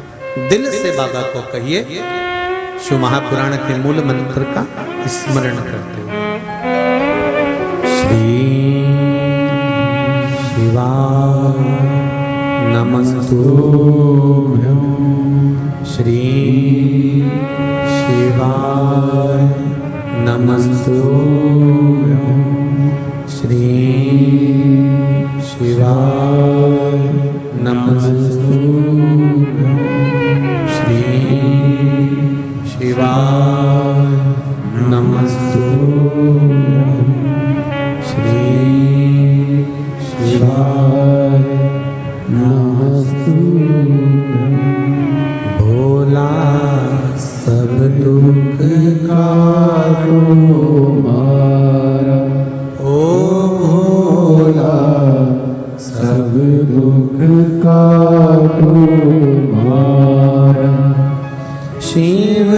दिल से बाबा को कहिए, शिव महापुराण के मूल मंत्र का स्मरण करते हुए। श्री शिवाय नमस्तुभ्यं, श्री शिवाय नमस्तुभ्यं, श्री शिवाय नमस्तुभ्यं, श्री शिवाय नमस्तुभ्यं, श्री शिवाय नमस्तुभ्यं। भोला सब दुख काटो मारा, ओ भोला सब दुख काटो मारा। शिव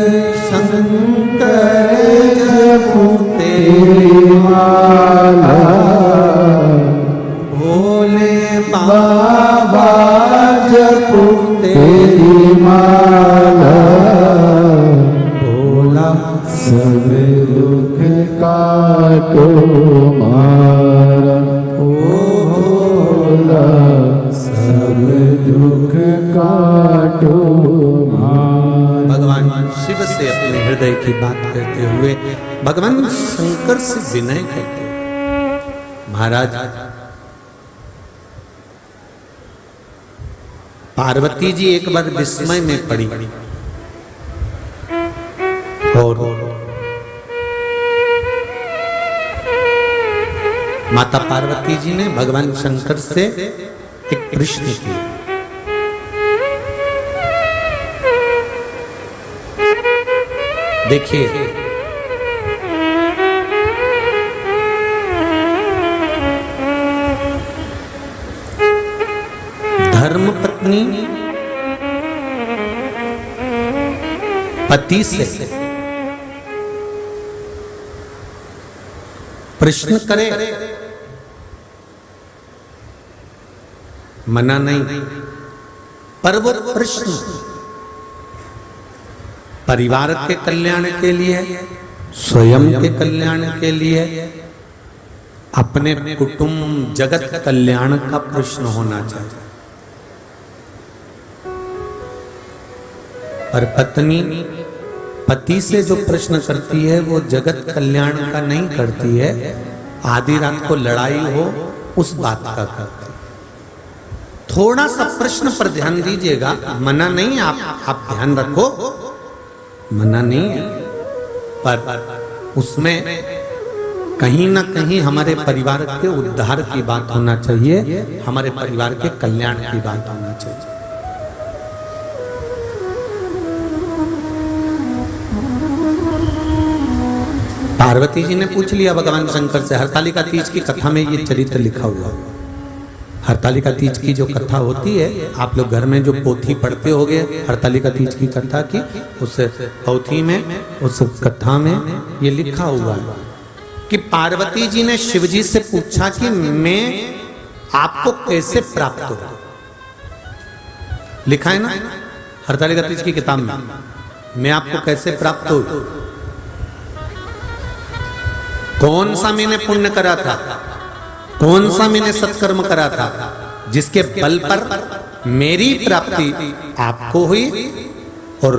शंकर जपो तेरी माला, भोले बाबा जपो तेरी माला। भोला सब दुख काटो मारा ओ भोला सब दुख काटो मारा। भगवान शिव से अपने हृदय की बात करते हुए भगवान शंकर से विनय करते हुए, महाराज पार्वती जी एक बार विस्मय में पड़ी और माता पार्वती जी ने भगवान शंकर से एक प्रश्न किया। देखिए, धर्म पत्नी पति से प्रश्न करे, मना नहीं, पर वो प्रश्न परिवार के कल्याण के लिए, स्वयं के कल्याण के लिए, अपने कुटुंब जगत कल्याण का प्रश्न होना चाहिए। पर पत्नी पति से जो प्रश्न करती है वो जगत कल्याण का नहीं करती है, आधी रात को लड़ाई हो उस बात का करती है। थोड़ा सा प्रश्न पर ध्यान दीजिएगा, मना नहीं, आप ध्यान रखो, मना नहीं है, पर उसमें कहीं ना कहीं हमारे परिवार के उद्धार की बात होना चाहिए, हमारे परिवार के कल्याण की बात होना चाहिए। पार्वती जी ने पूछ लिया भगवान शंकर से, हरतालिका तीज की कथा में ये चरित्र लिखा हुआ। हरतालिका तीज की जो कथा होती है, आप लोग घर में जो पोथी पढ़ते होंगे हरतालिका तीज की कथा की, उस पोथी में, उस कथा में ये लिखा हुआ है कि पार्वती जी ने शिव जी से पूछा कि मैं आपको कैसे प्राप्त हो। लिखा है ना हरतालिका तीज की किताब में, मैं आपको कैसे प्राप्त हो, कौन सा मैंने पुण्य करा था, कौन सा मैंने सत्कर्म करा था जिसके बल पर मेरी प्राप्ति आपको हुई और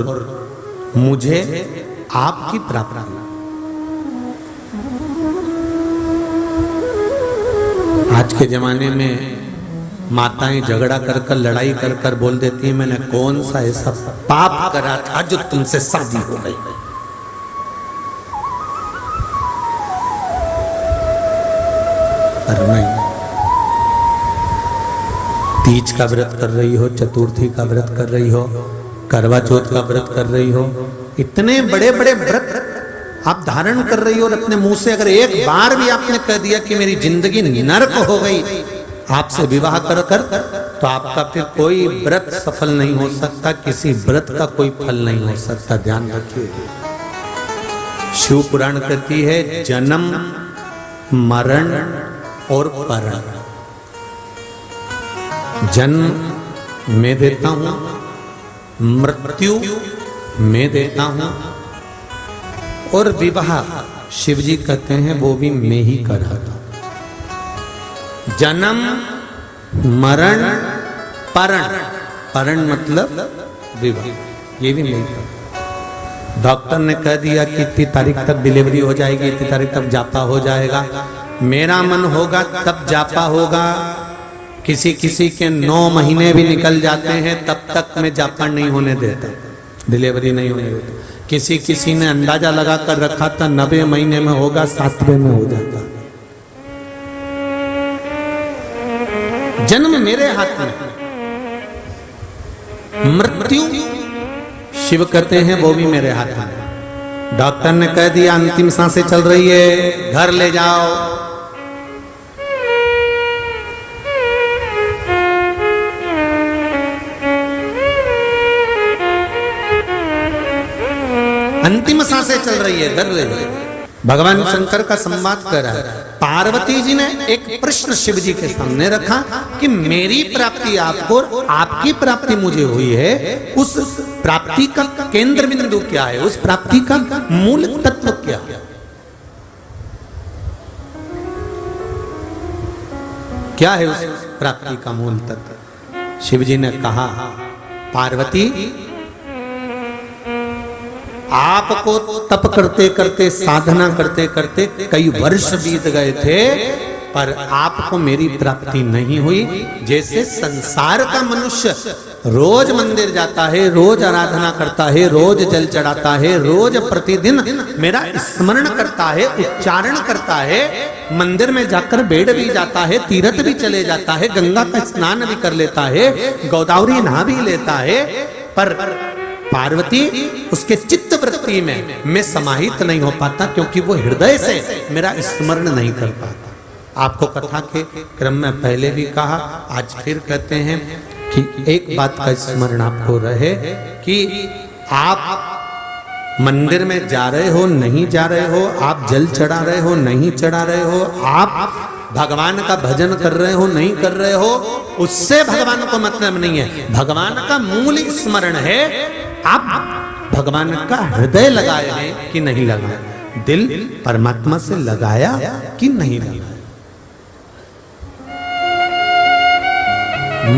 मुझे आपकी प्राप्ति। आज के जमाने में माताएं झगड़ा कर कर, लड़ाई कर कर बोल देती हैं मैंने कौन सा ऐसा पाप करा था जो तुमसे शादी हो गई। नहीं, तीज का व्रत कर रही हो, चतुर्थी का व्रत कर रही हो, करवा चौथ का व्रत कर रही हो, इतने बड़े बड़े व्रत आप धारण कर रही हो और अपने मुंह से अगर एक बार भी आपने कह दिया कि मेरी जिंदगी नरक हो गई आपसे विवाह कर कर, तो आपका फिर कोई व्रत सफल नहीं हो सकता, किसी व्रत का कोई फल नहीं हो सकता। ध्यान रखिए, शिव पुराण कहती है जन्म मरण और परण। जन्म मैं देता हूं, मृत्यु मैं देता हूं, और विवाह शिव जी कहते हैं वो भी मैं ही कराता हूं। जन्म मरण परण, परण मतलब विवाह, ये भी मैं करता। डॉक्टर ने कह दिया कि इतनी तारीख तक डिलीवरी हो जाएगी, इतनी तारीख तक जापा हो जाएगा, मेरा मन होगा तब जापा होगा। किसी किसी के 9 महीने भी निकल जाते हैं तब तक मैं जापा नहीं होने देता, डिलीवरी नहीं होने देता। किसी किसी ने अंदाजा लगा कर रखा था 90 महीने में होगा, 7वें में हो जाता। जन्म मेरे हाथ में, मृत्यु शिव कहते हैं वो भी मेरे हाथ में। डॉक्टर ने कह दिया अंतिम सांसें चल रही है, घर ले जाओ। अंतिम सांसें चल रही है, घर ले जाओ। भगवान शंकर का संवाद कर रहा है। पार्वती जी ने एक प्रश्न शिव जी के सामने रखा कि मेरी प्राप्ति आपको और आपकी प्राप्ति मुझे हुई है, उस प्राप्ति का केंद्र बिंदु क्या है, उस प्राप्ति का मूल तत्व क्या है? क्या है उस प्राप्ति का मूल तत्व? शिव जी ने कहा, पार्वती आपको तप करते करते, साधना करते करते कई वर्ष बीत गए थे, पर आपको मेरी प्राप्ति नहीं हुई। जैसे संसार का मनुष्य रोज मंदिर जाता है, रोज आराधना करता है, रोज जल चढ़ाता है, रोज प्रतिदिन मेरा स्मरण करता है, उच्चारण करता है, मंदिर में जाकर बैठ भी जाता है, तीर्थ भी चले जाता है, गंगा का स्नान भी कर लेता है, गोदावरी नहा भी लेता है, पर पार्वती उसके चित्त वृत्ति में मैं समाहित नहीं हो पाता, क्योंकि वो हृदय से मेरा स्मरण नहीं कर पाता। आपको कथा के क्रम में पहले भी कहा, आज फिर कहते हैं कि एक बात का स्मरण आपको रहे कि आप मंदिर में जा रहे हो, नहीं जा रहे हो, आप जल चढ़ा रहे हो, नहीं चढ़ा रहे हो, आप भगवान का भजन कर रहे हो, नहीं कर रहे हो, उससे भगवान को मतलब नहीं है। भगवान का मूल स्मरण है, आप भगवान का हृदय लगाए हैं कि नहीं लगाए, दिल परमात्मा से लगाया कि नहीं लगाया,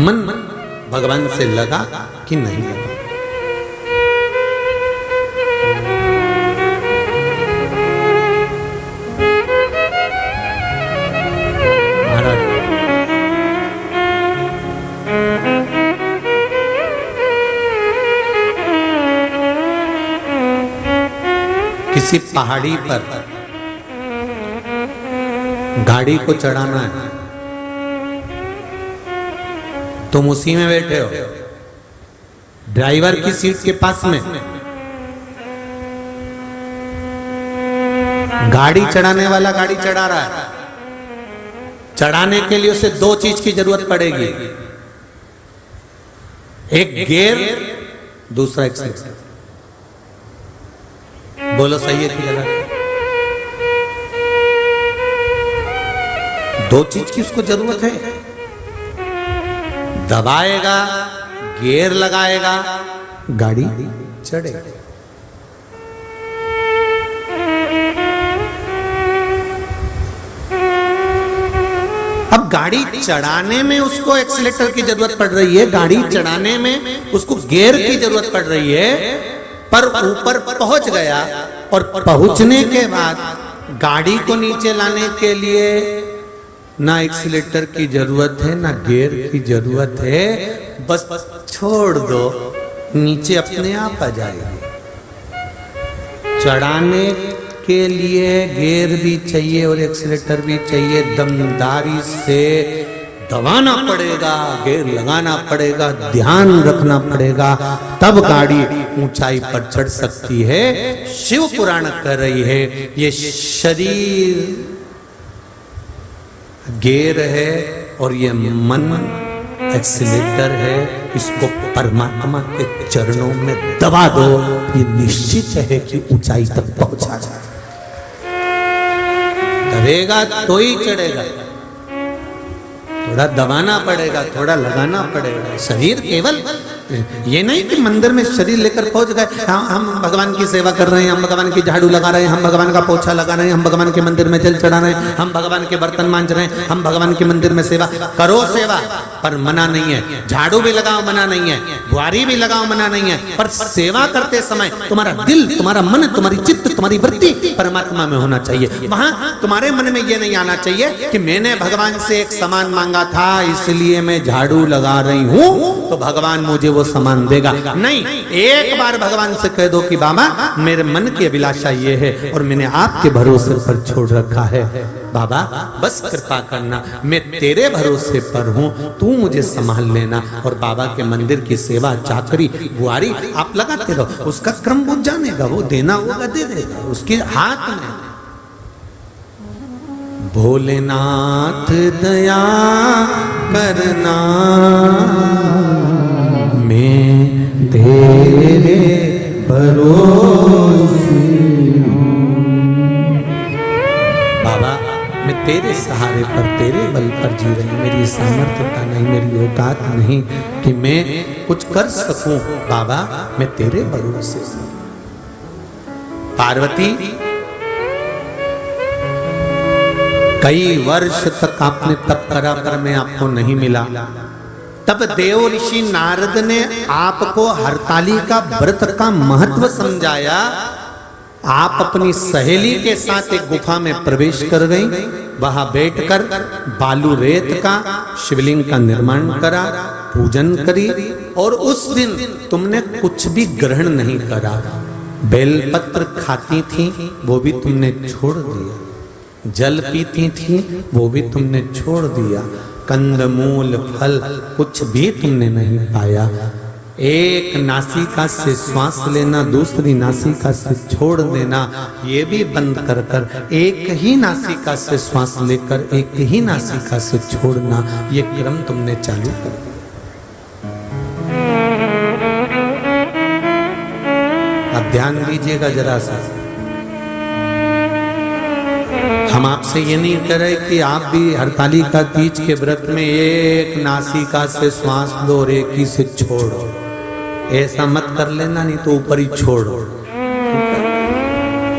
मन भगवान से लगा कि नहीं लगा। किसी पहाड़ी पर गाड़ी को चढ़ाना है, तुम उसी में बैठे हो, ड्राइवर की सीट के पास में, गाड़ी चढ़ाने वाला गाड़ी चढ़ा रहा है। चढ़ाने के लिए उसे दो चीज की जरूरत पड़ेगी, एक गियर, दूसरा एक्सीलरेटर। बोलो सही है कि गलत? दो चीज की उसको जरूरत है, दबाएगा, गियर लगाएगा, गाड़ी चढ़ेगा। अब गाड़ी चढ़ाने में उसको एक्सीलेटर की जरूरत पड़ रही है, गाड़ी चढ़ाने में उसको गियर की जरूरत पड़ रही है, पर ऊपर पहुंच गया और पहुंचने के बाद गाड़ी को नीचे लाने के लिए ना एक्सीलेटर की जरूरत है, ना गियर की जरूरत है, बस छोड़ दो, नीचे अपने आप आ जाएगी। चढ़ाने के लिए गियर भी चाहिए और एक्सीलेटर भी चाहिए, दमदारी से दबाना पड़ेगा, गियर लगाना पड़ेगा, ध्यान रखना पड़ेगा, तब गाड़ी ऊंचाई पर चढ़ सकती है। शिव पुराण कह रही है, ये शरीर गियर है और ये मन एक्सीलेटर है, इसको परमात्मा के चरणों में दबा दो, ये निश्चित है कि ऊंचाई तक पहुंचा जाए। दबेगा तो ही चढ़ेगा, थोड़ा दबाना पड़ेगा, थोड़ा लगाना पड़ेगा। शरीर केवल ये नहीं कि मंदिर में शरीर लेकर पहुंच गए, हम भगवान की सेवा कर रहे हैं, हम भगवान की झाड़ू लगा रहे हैं, हम भगवान का पोछा लगा रहे हैं, हम भगवान के मंदिर में जल चढ़ा रहे हैं, हम भगवान के बर्तन मांज रहे हैं, हम भगवान के मंदिर में सेवा करो, सेवा पर मना नहीं है, झाड़ू भी लगाओ मना नहीं है, बुआरी भी लगाओ मना नहीं है, पर सेवा करते समय तुम्हारा दिल, तुम्हारा मन, तुम्हारी चित्त, तुम्हारी वृत्ति परमात्मा में होना चाहिए। वहां तुम्हारे मन में यह नहीं आना चाहिए कि मैंने भगवान से एक सामान मांगा था इसलिए मैं झाड़ू लगा रही हूं तो भगवान मुझे वो सामान देगा। नहीं, एक बार भगवान से कह दो कि बाबा मेरे मन की अभिलाषा ये है और मैंने आपके भरोसे पर छोड़ रखा है, बाबा बस कृपा करना, मैं तेरे भरोसे पर हूँ, तू मुझे संभाल लेना। और बाबा के मंदिर की सेवा, चाकरी, बुआरी आप लगाते रहो, उसका क्रम वो जानेगा, वो देना होगा दे देगा, उसके हाथ में। भोलेनाथ दया करना, मैं तेरे भरोसे हूँ। सहारे पर, तेरे बल पर जी रही। मेरी सामर्थ्यता नहीं, मेरी औकात नहीं कि मैं कुछ कर सकूं बाबा, मैं तेरे भरोसे। पार्वती, कई वर्ष तक आपने तप करा कर मैं आपको नहीं मिला। तब देव ऋषि नारद ने आपको हरतालिका व्रत का महत्व समझाया। आप अपनी सहेली के साथ एक गुफा में प्रवेश कर गई। वहां बैठकर बालू रेत का शिवलिंग का निर्माण करा, पूजन करी, और उस दिन तुमने कुछ भी ग्रहण नहीं करा। बेलपत्र खाती थी वो भी तुमने छोड़ दिया, जल पीती थी वो भी तुमने छोड़ दिया, कंदमूल फल कुछ भी तुमने नहीं पाया। एक नासिका से श्वास लेना, दूसरी नासिका से छोड़ देना, ये भी बंद कर कर एक ही नासिका से श्वास लेकर एक ही नासिका से छोड़ना, ये क्रम तुमने चालू कर दिया। अब ध्यान दीजिएगा जरा सा, हम आपसे ये नहीं कह रहे कि आप भी हरतालिका तीज के व्रत में एक नासिका से श्वास लो और एक ही से छोड़ो। ऐसा मत कर लेना, नहीं तो ऊपर ही छोड़ो।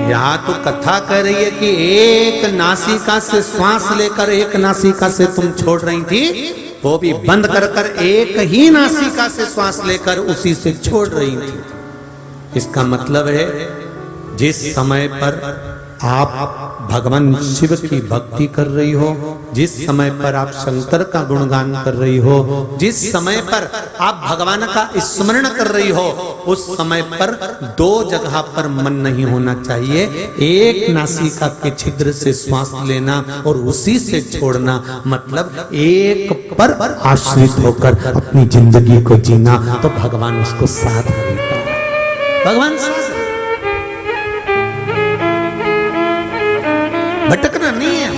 यहाँ तो कथा कह रही है कि एक नासिका से श्वास लेकर एक नासिका से तुम छोड़ रही थी, वो भी बंद कर कर एक ही नासिका से श्वास लेकर उसी से छोड़ रही थी। इसका मतलब है जिस समय पर आप भगवान शिव की भक्ति कर रही हो, जिस समय पर आप शंकर का गुणगान कर रही हो, जिस समय पर आप भगवान का स्मरण कर रही हो, उस समय पर दो जगह पर मन नहीं होना चाहिए। एक नासिका के छिद्र से श्वास लेना और उसी से छोड़ना, मतलब एक पर आश्रित होकर अपनी जिंदगी को जीना, तो भगवान उसको साथ देता है। भगवान साथ भटकना नहीं है।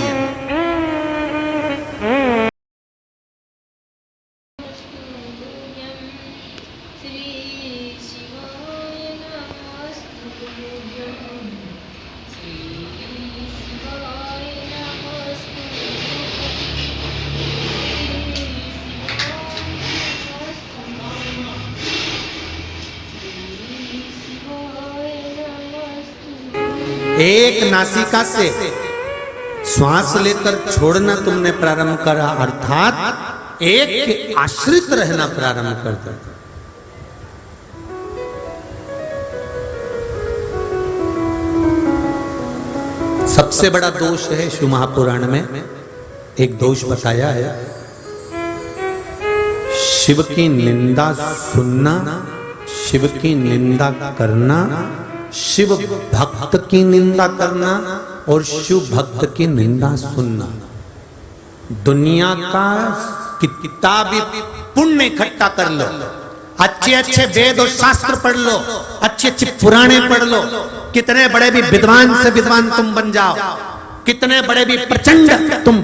एक नासिका से श्वास लेकर छोड़ना तुमने प्रारंभ करा, अर्थात एक के आश्रित रहना प्रारंभ कर दिया। सबसे बड़ा दोष है शिव महापुराण में, एक दोष बताया है, शिव की निंदा सुनना, शिव की निंदा करना, शिव भक्त की निंदा करना और शिव भक्त की निंदा सुनना। दुनिया का कितना भी पुण्य इकट्ठा कर लो, अच्छे अच्छे वेद और शास्त्र पढ़ लो, अच्छे अच्छे पुराने पढ़ लो, कितने बड़े भी विद्वान से विद्वान तुम बन जाओ, कितने बड़े भी प्रचंड तुम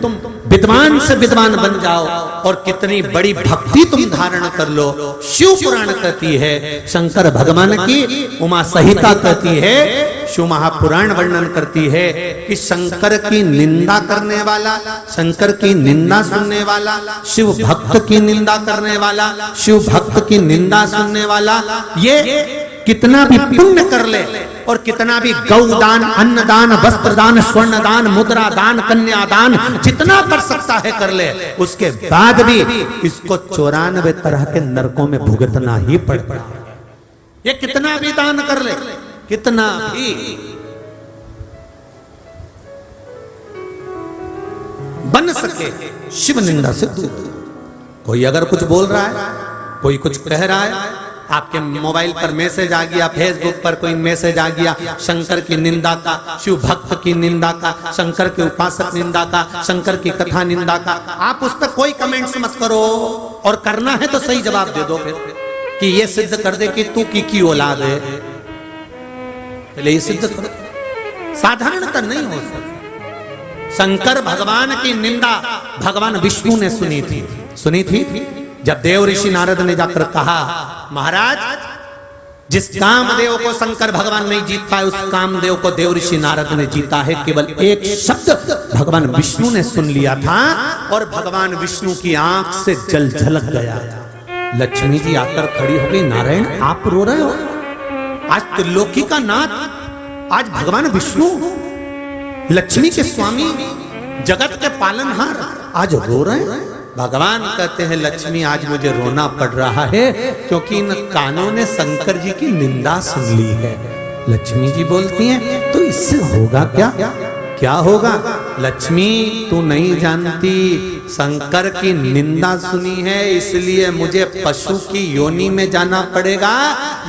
विद्वान से विद्वान बन जाओ, और कितनी बड़ी भक्ति तुम धारण कर लो, शिव पुराण कहती है, शंकर भगवान की उमा संहिता कहती है, शिव महापुराण वर्णन करती है कि शंकर की निंदा करने वाला, शंकर की निंदा सुनने वाला, शिव भक्त की निंदा करने वाला, शिव भक्त की निंदा सुनने वाला, ये कितना भी पुण्य कर ले और कितना भी गौदान, अन्नदान, वस्त्रदान, स्वर्णदान, मुद्रा दान, कन्यादान जितना कर सकता है कर ले, उसके बाद भी इसको 94 तरह के नरकों में भुगतना ही पड़ता है। ये कितना भी दान कर ले, कितना भी, बन सके शिव निंदा से दूर। कोई अगर कुछ बोल रहा है, कोई कुछ कह रहा है, आपके मोबाइल पर मैसेज आ गया, फेसबुक पर कोई मैसेज आ गया शंकर की निंदा का, शिव भक्त की निंदा का, शंकर के उपासक निंदा का, शंकर की कथा निंदा का, आप उस पर कोई कमेंट्स मत करो, और करना है तो सही जवाब दे दो फिर कि ये सिद्ध कर दे कि तू की औलाद है, पहले ये सिद्ध करो। साधारणता नहीं हो सकती। शंकर भगवान की निंदा भगवान विष्णु ने सुनी थी जब देव ऋषि नारद ने जाकर कहा, महाराज जिस कामदेव को शंकर भगवान नहीं जीत पाए, उस कामदेव को देव ऋषि नारद ने जीता है। केवल एक शब्द भगवान विष्णु ने सुन लिया था और भगवान विष्णु की आंख से जल झलक गया। लक्ष्मी जी आकर खड़ी हो गई, नारायण आप रो रहे हो? आज त्रिलोकी का नाथ, आज भगवान विष्णु लक्ष्मी के स्वामी, जगत के पालनहार आज रो रहे हैं। भगवान कहते हैं लक्ष्मी आज मुझे रोना पड़ रहा है क्योंकि इन कानों ने शंकर जी की निंदा सुन ली है। लक्ष्मी जी बोलती हैं तो इससे होगा क्या? क्या होगा? लक्ष्मी तू नहीं जानती, शंकर की निंदा सुनी है इसलिए मुझे पशु की योनि में जाना पड़ेगा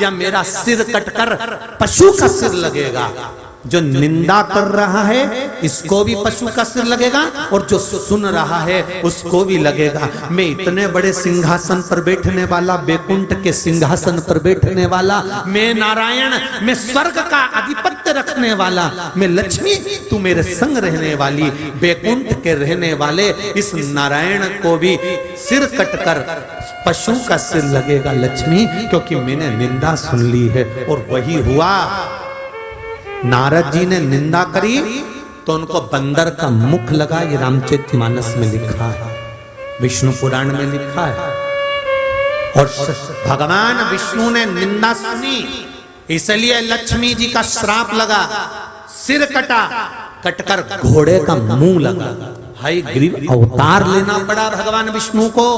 या मेरा सिर कटकर पशु का सिर लगेगा। जो निंदा कर रहा है इसको भी पशु का सिर लगेगा और जो सुन रहा है उसको भी लगेगा। मैं इतने बड़े सिंहासन पर बैठने वाला, बैकुंठ के सिंहासन पर बैठने वाला, मैं नारायण, मैं स्वर्ग का आधिपत्य रखने वाला, मैं लक्ष्मी, तू मेरे संग रहने वाली, बैकुंठ के रहने वाले इस नारायण को भी सिर कटकर पशु का सिर लगेगा लक्ष्मी, क्योंकि मैंने निंदा सुन ली है। और वही हुआ। नारद जी ने निंदा करी तो उनको बंदर का मुख लगा। ये रामचरितमानस में लिखा है, विष्णु पुराण में लिखा है। और भगवान विष्णु ने निंदा सुनी इसलिए लक्ष्मी जी का श्राप लगा, सिर कटा, कटकर घोड़े का मुंह लगा। हाय ग्रीव अवतार लेना पड़ा भगवान विष्णु को।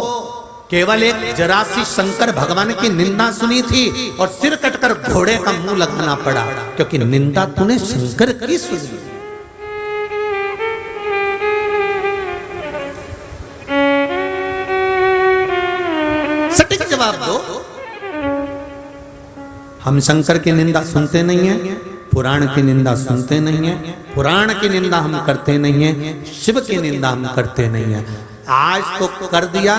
केवल एक जरा सी शंकर भगवान की निंदा सुनी थी और सिर कटकर घोड़े का मुंह लगाना पड़ा, क्योंकि निंदा तूने शंकर की सुनी। सटीक जवाब दो। हम शंकर की निंदा सुनते नहीं है, पुराण की निंदा सुनते नहीं है, पुराण की निंदा हम करते नहीं है, शिव की निंदा हम करते नहीं है। आज तो कर दिया,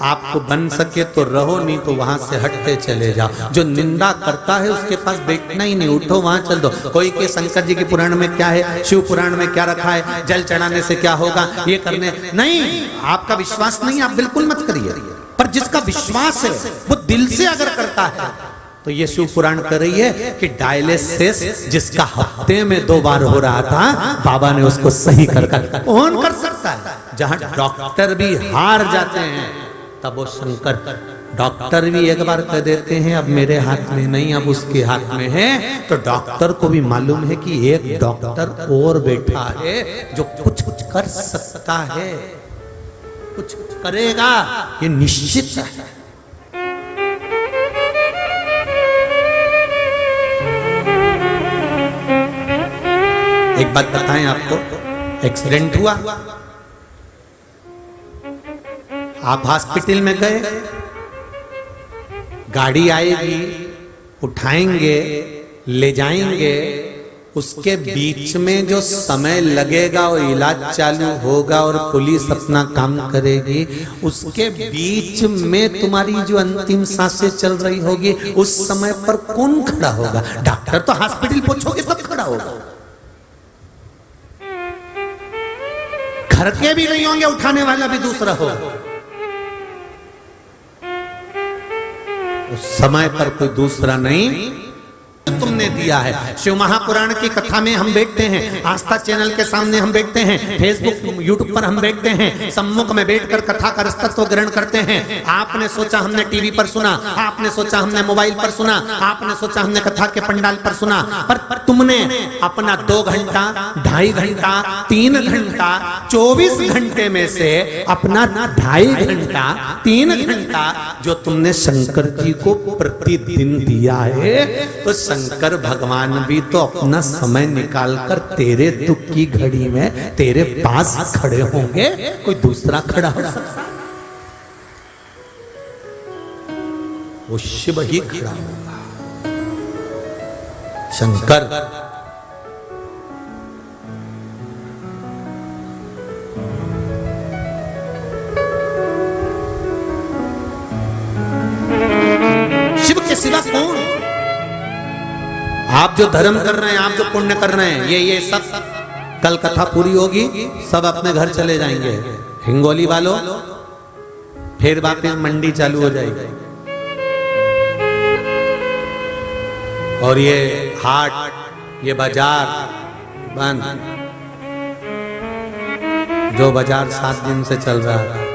आपको बन सके तो रहो, नहीं तो वहां से हटते चले जाओ। जो निंदा करता है उसके पास बैठना ही नहीं, उठो वहां चल दो। कोई के शंकर जी के पुराण में क्या है, शिव पुराण में क्या रखा है, जल चढ़ाने से क्या होगा, ये करने नहीं। आपका विश्वास नहीं, आप बिल्कुल मत करिए। पर जिसका विश्वास है वो दिल से अगर करता है तो ये शिव पुराण कर रही है कि डायलिसिस जिसका हफ्ते में 2 बार हो रहा था, बाबा ने उसको सही कर कौन कर सकता है? जहां डॉक्टर भी हार जाते हैं तब वो शंकर, डॉक्टर भी एक बार कह देते हैं अब मेरे हाथ में नहीं, अब उसके हाथ में है, तो डॉक्टर को भी मालूम है कि एक डॉक्टर और बैठा है जो कुछ कर सकता है, कुछ करेगा, ये निश्चित है। एक बात बताएं आपको, एक्सीडेंट हुआ, आप हॉस्पिटल में गए, गाड़ी आएगी, उठाएंगे, ले जाएंगे, उसके बीच में जो समय लगेगा वो इलाज चालू होगा और पुलिस अपना काम करेगी, उसके बीच में तुम्हारी जो अंतिम सांसें चल रही होगी उस समय पर कौन खड़ा होगा? डॉक्टर तो हॉस्पिटल पहुंचोगे तब खड़ा होगा, घर के भी नहीं होंगे, उठाने वाला भी दूसरा होगा। उस समय पर कोई दूसरा नहीं तुमने दिया है। शिव महापुराण की कथा में हम बैठते हैं, आस्था चैनल के सामने हम बैठते हैं, फेसबुक यूट्यूब पर हम बैठते हैं, सम्मुख में बैठकर कथा का रसतत्व ग्रहण करते हैं। आपने सोचा हमने टीवी पर सुना, आपने सोचा हमने मोबाइल पर सुना, आपने सोचा हमने कथा के पंडाल पर सुना, पर तुमने अपना 2 घंटा, 2.5 घंटा, 3 घंटा, 24 घंटे में से अपना 2.5 घंटा, 3 घंटा जो तुमने शंकर जी को प्रतिदिन दिया है, तो शंकर भगवान भी तो अपना समय निकालकर तेरे दुख की घड़ी में तेरे पास खड़े होंगे, कोई दूसरा खड़ा हो सकता? वो शिव ही खड़ा होगा, शंकर। शिव के सिवा कौन? आप जो धर्म कर रहे हैं, आप जो पुण्य कर रहे हैं, ये सब कल कथा पूरी होगी, सब अपने घर चले जाएंगे। हिंगोली वालों, फिर वापस मंडी चालू हो जाएगी। और ये हाट, ये बाजार बंद। जो बाजार 7 दिन से चल रहा है,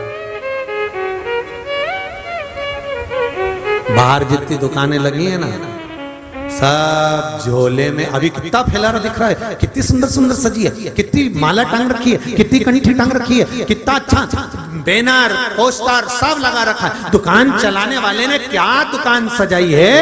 बाहर जितनी दुकानें लगी है ना, सब झोले में। अभी कितना फैलारा दिख रहा है, कितनी सुंदर सुंदर सजी है, कितनी माला टांग रखी है, कितनी कंठी टांग रखी है, कितना अच्छा बैनर पोस्टर सब लगा रखा है। दुकान चलाने वाले ने क्या दुकान सजाई है।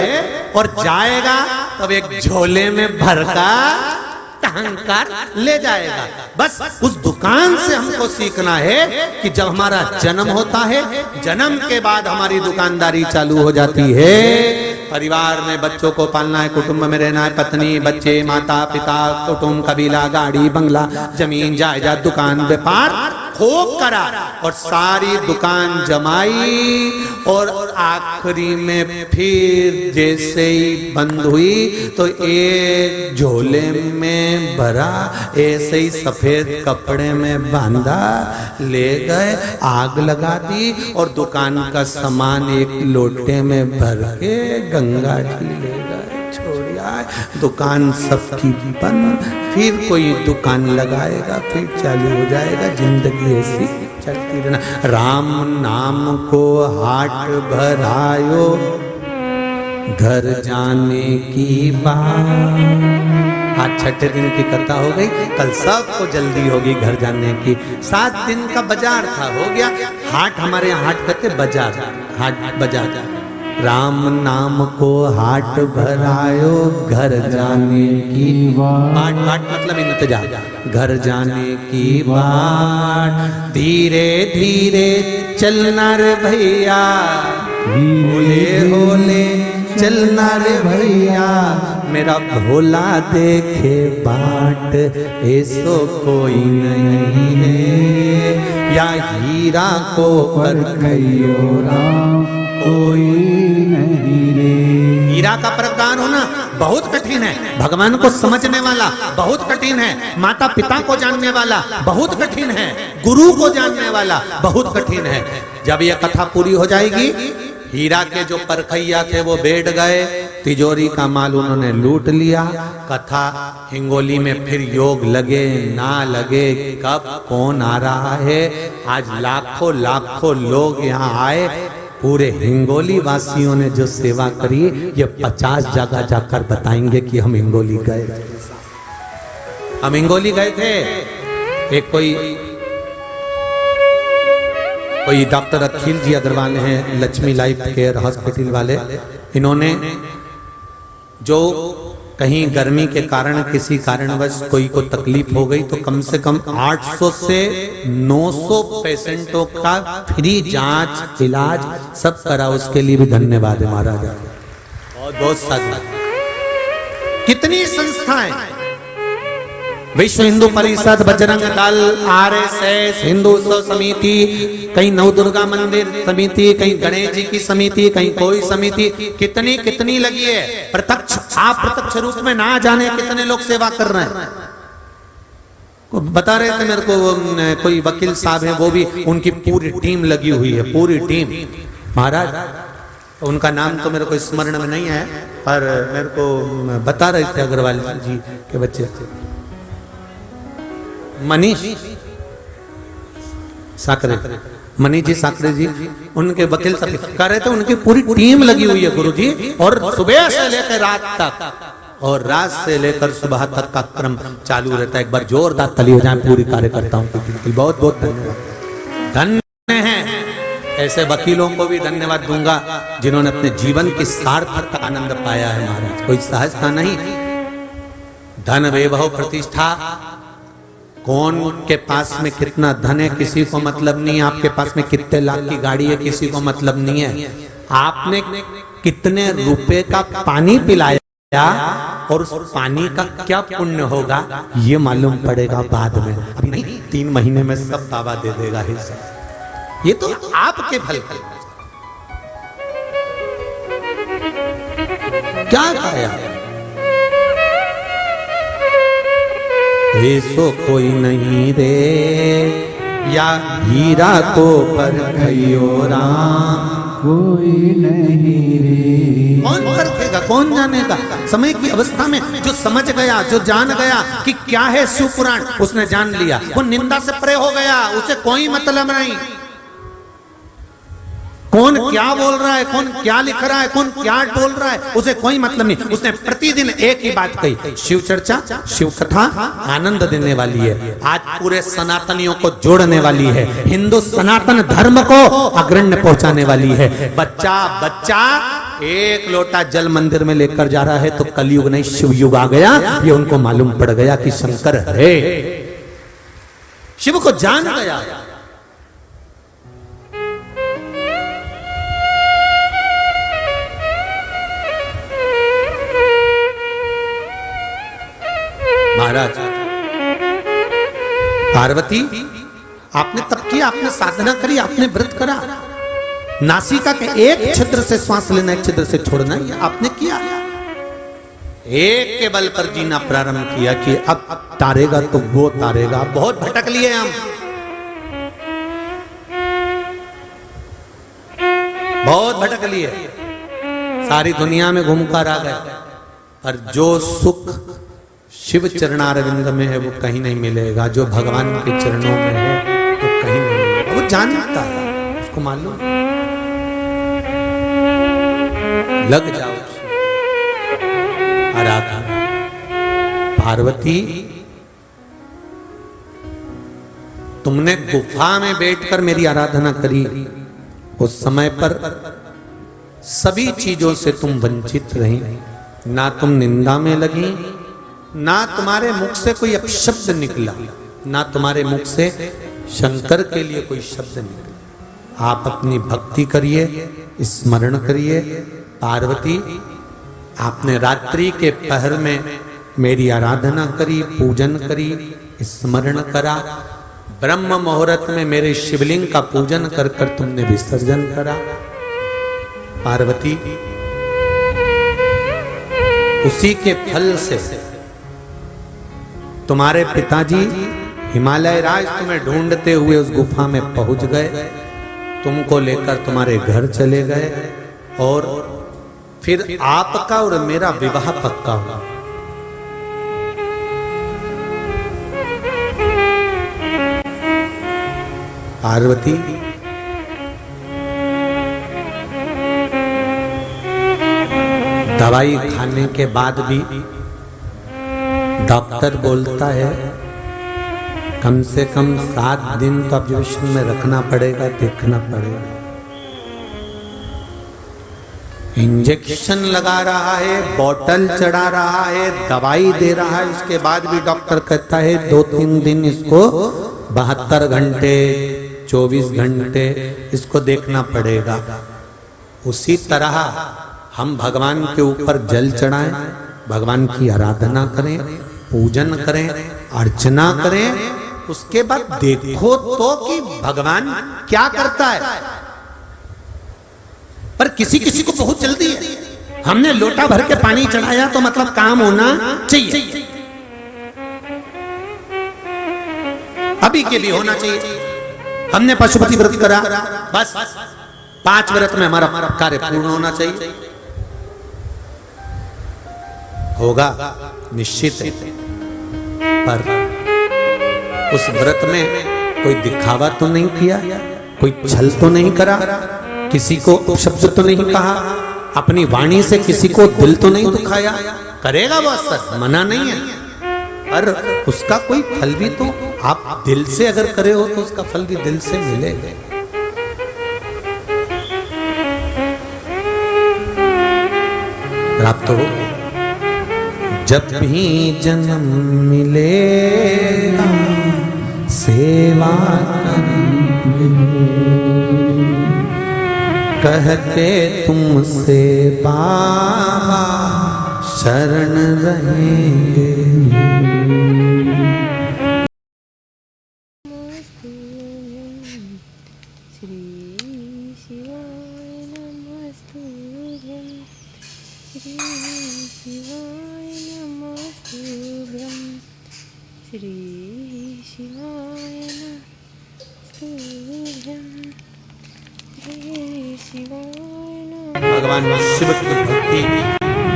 और जाएगा तब एक झोले में भरकर टांग कर ले जाएगा। बस उस दुकान से हमको सीखना है कि जब हमारा जन्म होता है, जन्म के बाद हमारी दुकानदारी चालू हो जाती है। परिवार में बच्चों को पालना है, कुटुंब में रहना है, पत्नी बच्चे माता पिता कुटुंब कबीला गाड़ी बंगला जमीन जायदाद दुकान व्यापार खूब करा और सारी दुकान जमाई। और आखिरी में फिर जैसे ही बंद हुई तो एक झोले में भरा, ऐसे ही सफेद कपड़े में बांधा ले गए, आग लगा दी और दुकान का सामान एक लोटे में भर के गंगा जी ले गए, छोड़िया। दुकान सबकी बंद, फिर कोई दुकान लगाएगा, फिर चालू हो जाएगा। जिंदगी ऐसी चलती रहना। राम नाम को हाट भरायो, घर जाने की बात। आज 6ठे दिन की कथा हो गई, कल सबको जल्दी होगी घर जाने की। 7 दिन का बाजार था, हो गया हाट। हमारे यहाँ हाट कहते बाजार, हाट बाजार। राम नाम को हाट भरायो, घर जाने की बाट। बाट मतलब इंतजार, घर जाने की बाट। धीरे धीरे चलना रे भैया, होले होले चलना रे भैया। मेरा भोला देखे बाट, ऐसो कोई नहीं है। या हीरा को परखियो राम, कोई नहीं रे। हीरा का प्रदान होना बहुत कठिन है, भगवान को समझने वाला बहुत कठिन है, माता पिता को जानने वाला बहुत कठिन है, गुरु को जानने वाला बहुत कठिन है। जब यह कथा पूरी हो जाएगी, हीरा के जो परखैया थे वो बैठ गए, तिजोरी का माल उन्होंने लूट लिया। कथा हिंगोली में फिर योग लगे ना लगे, कब कौन आ रहा है। आज लाखों लाखों लोग यहाँ आए। पूरे हिंगोली वासियों ने जो सेवा करी, ये 50 जगह जाकर बताएंगे कि हम हिंगोली गए थे। हम हिंगोली गए थे। एक कोई डॉक्टर अखिल जी अग्रवाल हैं, लक्ष्मी लाइफ केयर हॉस्पिटल वाले। इन्होंने जो कहीं गर्मी के कारण किसी कारणवश कोई को तकलीफ हो गई तो कम से कम 800 से 900 पेशेंटों का फ्री जांच इलाज सब करा। उसके लिए भी धन्यवाद है महाराज, बहुत बहुत साधु। कितनी संस्थाएं, विश्व हिंदू परिषद, बजरंग दल, RSS, हिंदू उत्सव समिति, कहीं नवदुर्गा मंदिर समिति, कहीं गणेश जी की समिति, कहीं कोई समिति, कितनी कितनी लगी है। प्रत्यक्ष अप्रत्यक्ष रूप में ना जाने कितने लोग सेवा कर रहे हैं। बता रहे थे मेरे को कोई वकील साहब है, वो भी उनकी पूरी टीम लगी हुई है, पूरी टीम। महाराज उनका नाम तो मेरे को स्मरण में नहीं है, पर मेरे को बता रहे थे अग्रवाल जी के बच्चे, मनीष साकरे, मनीष जी साकरे जी, उनके वकील सब कह रहे थे उनकी पूरी टीम लगी हुई है गुरुजी। और सुबह से लेकर रात तक और रात से लेकर सुबह तक का क्रम चालू रहता है। एक बार जोरदार ताली हो जाए पूरी कार्यकर्ताओं की। बहुत बहुत धन्यवाद। धन्य हैं ऐसे वकीलों को भी धन्यवाद दूंगा जिन्होंने अपने जीवन की सार्थक आनंद पाया है। महाराज कोई सहजता नहीं। धन वैभव प्रतिष्ठा, कौन के पास में कितना धन है किसी को मतलब नहीं है। आपके पास में कितने लाख की गाड़ी है किसी को मतलब नहीं है। आपने कितने रुपए का पानी पिलाया और उस पानी का क्या पुण्य होगा ये मालूम पड़ेगा बाद में। अभी नहीं, 3 महीने में सब दावा दे देगा हिस्सा। ये तो आपके फल क्या खाया। ऐसो कोई नहीं रे, या हीरा को परखियो राम, कोई नहीं रे। कौन परखेगा, कौन जानेगा? समय की अवस्था में जो समझ गया, जो जान गया कि क्या है शिव पुराण, उसने जान लिया। वो निंदा से परे हो गया, उसे कोई मतलब नहीं कौन क्या बोल रहा है, कौन क्या लिख रहा है, कौन क्या बोल रहा है, उसे कोई मतलब नहीं। उसने प्रतिदिन एक ही बात कही, शिव चर्चा, शिव कथा आनंद देने वाली है, आज पूरे सनातनियों को जोड़ने वाली है, हिंदू सनातन धर्म को अग्रण्य पहुंचाने वाली है। बच्चा बच्चा एक लोटा जल मंदिर में लेकर जा रहा है तो कलयुग नहीं शिव युग आ गया, ये उनको मालूम पड़ गया कि शंकर है, शिव को जान गया। महाराज पार्वती, आपने तप किया, आपने साधना करी, आपने व्रत करा, नासिका के एक छिद्र से श्वास लेना, एक छिद्र से छोड़ना, ये आपने किया। एक के बल पर जीना प्रारंभ किया कि अब तारेगा तो वो तारेगा। बहुत भटक लिए हम, बहुत भटक लिए, सारी दुनिया में घूमकर आ गए, पर जो सुख शिव चरणारविंद में है वो कहीं नहीं मिलेगा, जो भगवान के चरणों में है वो कहीं नहीं मिलेगा। वो जानता है, उसको मालूम, लग जाओ आराधना। पार्वती, तुमने गुफा में बैठकर मेरी आराधना करी, उस समय पर सभी चीजों से तुम वंचित रही, ना तुम निंदा में लगी, ना तुम्हारे मुख से कोई अपशब्द निकला, ना तुम्हारे मुख से शंकर के लिए कोई शब्द निकला। आप अपनी भक्ति करिए, स्मरण करिए। पार्वती, आपने रात्रि के पहर में मेरी आराधना करी, पूजन करी, स्मरण करा, ब्रह्म मुहूर्त में मेरे शिवलिंग का पूजन कर कर तुमने विसर्जन करा। पार्वती, उसी के फल से तुम्हारे पिताजी हिमालय राज तुम्हें ढूंढते हुए उस गुफा में पहुंच गए, तुमको लेकर तुम्हारे घर चले गए, और फिर आपका और मेरा विवाह पक्का हुआ। पार्वती, दवाई खाने के बाद भी डॉक्टर बोलता है कम से कम 7 दिन तो ऑब्जर्वेशन में रखना पड़ेगा, देखना पड़ेगा। इंजेक्शन लगा रहा है, बोतल चढ़ा रहा है, दवाई दे रहा है, उसके बाद भी डॉक्टर कहता है 2-3 दिन इसको 72 घंटे 24 घंटे इसको देखना पड़ेगा। उसी तरह हम भगवान के ऊपर जल चढ़ाएं, भगवान की आराधना करें, पूजन करें, अर्चना करें, उसके बाद देखो तो कि भगवान क्या करता है। पर किसी किसी को बहुत जल्दी है, हमने लोटा भर के पानी चढ़ाया तो मतलब काम होना चाहिए, अभी के भी होना चाहिए। हमने पशुपति व्रत करा, बस 5 व्रत में हमारा कार्य पूर्ण होना चाहिए। होगा निश्चित है, पर उस व्रत में कोई दिखावा तो नहीं किया, कोई छल तो नहीं करा, किसी को शब्द तो नहीं कहा, अपनी वाणी से किसी को दिल तो नहीं दुखाया। करेगा वो असर, मना नहीं है, पर उसका कोई फल भी तो आप दिल से अगर करे हो तो उसका फल भी दिल से मिलेगा। प्राप्त हो। जब भी जन्म मिलेगा सेवा करेंगे, कहते तुमसे बाबा शरण रहेंगे। श्री शिवाय नमस्तुभ्यं, श्री शिवाय भगवान शिव की भक्ति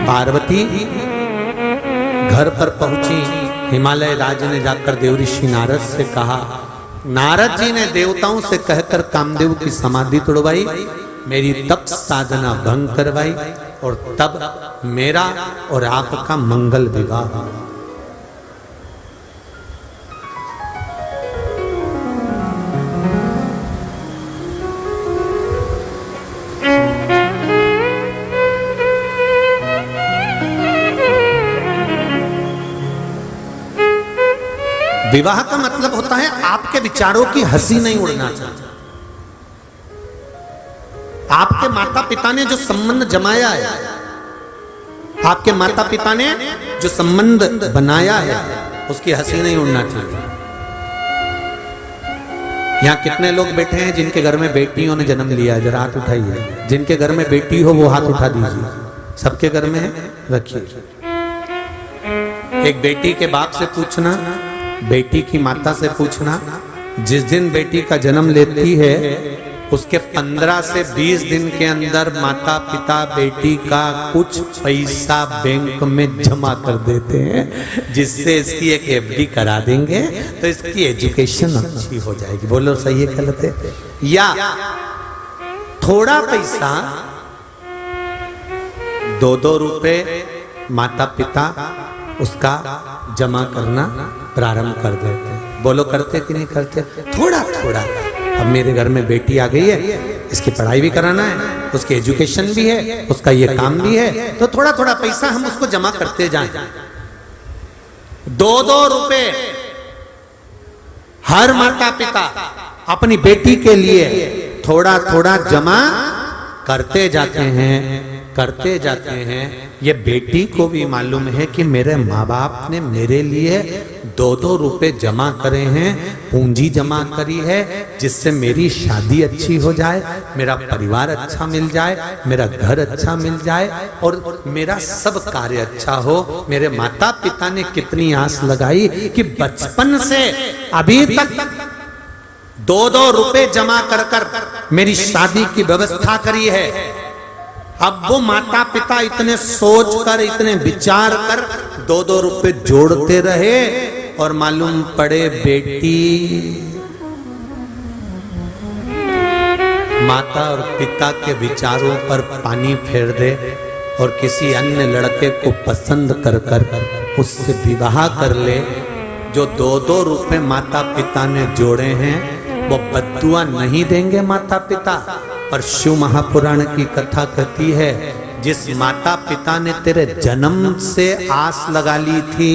पार्वती घर पर पहुंची। हिमालय राज ने जाकर देव ऋषि नारद से कहा, नारद जी ने देवताओं से कहकर कामदेव की समाधि तोड़वाई, मेरी तप साधना भंग करवाई और तब मेरा और आपका मंगल विवाह हुआ। विवाह का मतलब होता है आपके विचारों की हंसी नहीं उड़ना चाहिए। आपके माता पिता ने जो संबंध जमाया है, आपके माता पिता ने जो संबंध बनाया है, उसकी हंसी नहीं उड़ना चाहिए। यहां कितने लोग बैठे हैं जिनके घर में बेटियों ने जन्म लिया है? जरा हाथ उठाइए। जिनके घर में बेटी हो वो हाथ उठा दीजिए। सबके घर में है? रखिए। एक बेटी के बाप से पूछना, बेटी की माता से पूछना, जिस दिन बेटी का जन्म लेती है उसके 15 से 20 दिन के अंदर माता पिता बेटी का कुछ पैसा बैंक में जमा कर देते हैं, जिससे इसकी एक एफडी करा देंगे तो इसकी एजुकेशन अच्छी हो जाएगी। बोलो सही है गलत है? या थोड़ा पैसा 2-2 रुपए माता पिता उसका जमा करना प्रारंभ कर देते हैं। बोलो करते कि नहीं करते? थोड़ा थोड़ा। अब मेरे घर में बेटी आ गई है, इसकी पढ़ाई भी कराना है, उसकी एजुकेशन भी है, उसका ये काम भी है, तो थोड़ा थोड़ा पैसा हम उसको जमा करते जाएं। 2-2 रुपए हर माता पिता अपनी बेटी के लिए थोड़ा थोड़ा जमा करते जाते हैं। ये बेटी को भी मालूम है कि मेरे माँ बाप ने मेरे लिए 2-2 रुपए जमा करे हैं, पूंजी जमा करी है, जिससे मेरी शादी अच्छी हो जाए, मेरा परिवार अच्छा मिल जाए, मेरा घर अच्छा मिल जाए और मेरा सब कार्य अच्छा हो। मेरे माता पिता ने कितनी आस लगाई कि बचपन से अभी तक 2-2 रुपए जमा कर मेरी शादी की व्यवस्था करी है। अब वो माता पिता इतने सोच कर, इतने विचार कर 2-2 रुपए जोड़ते रहे और मालूम पड़े बेटी माता और पिता के विचारों पर पानी फेर दे और किसी अन्य लड़के को पसंद कर उससे विवाह कर ले। जो 2-2 रुपए माता पिता ने जोड़े हैं वो बद्दुआ नहीं देंगे माता पिता। पर शिव महापुराण की कथा कहती है, जिस माता पिता ने तेरे जन्म से आस लगा ली थी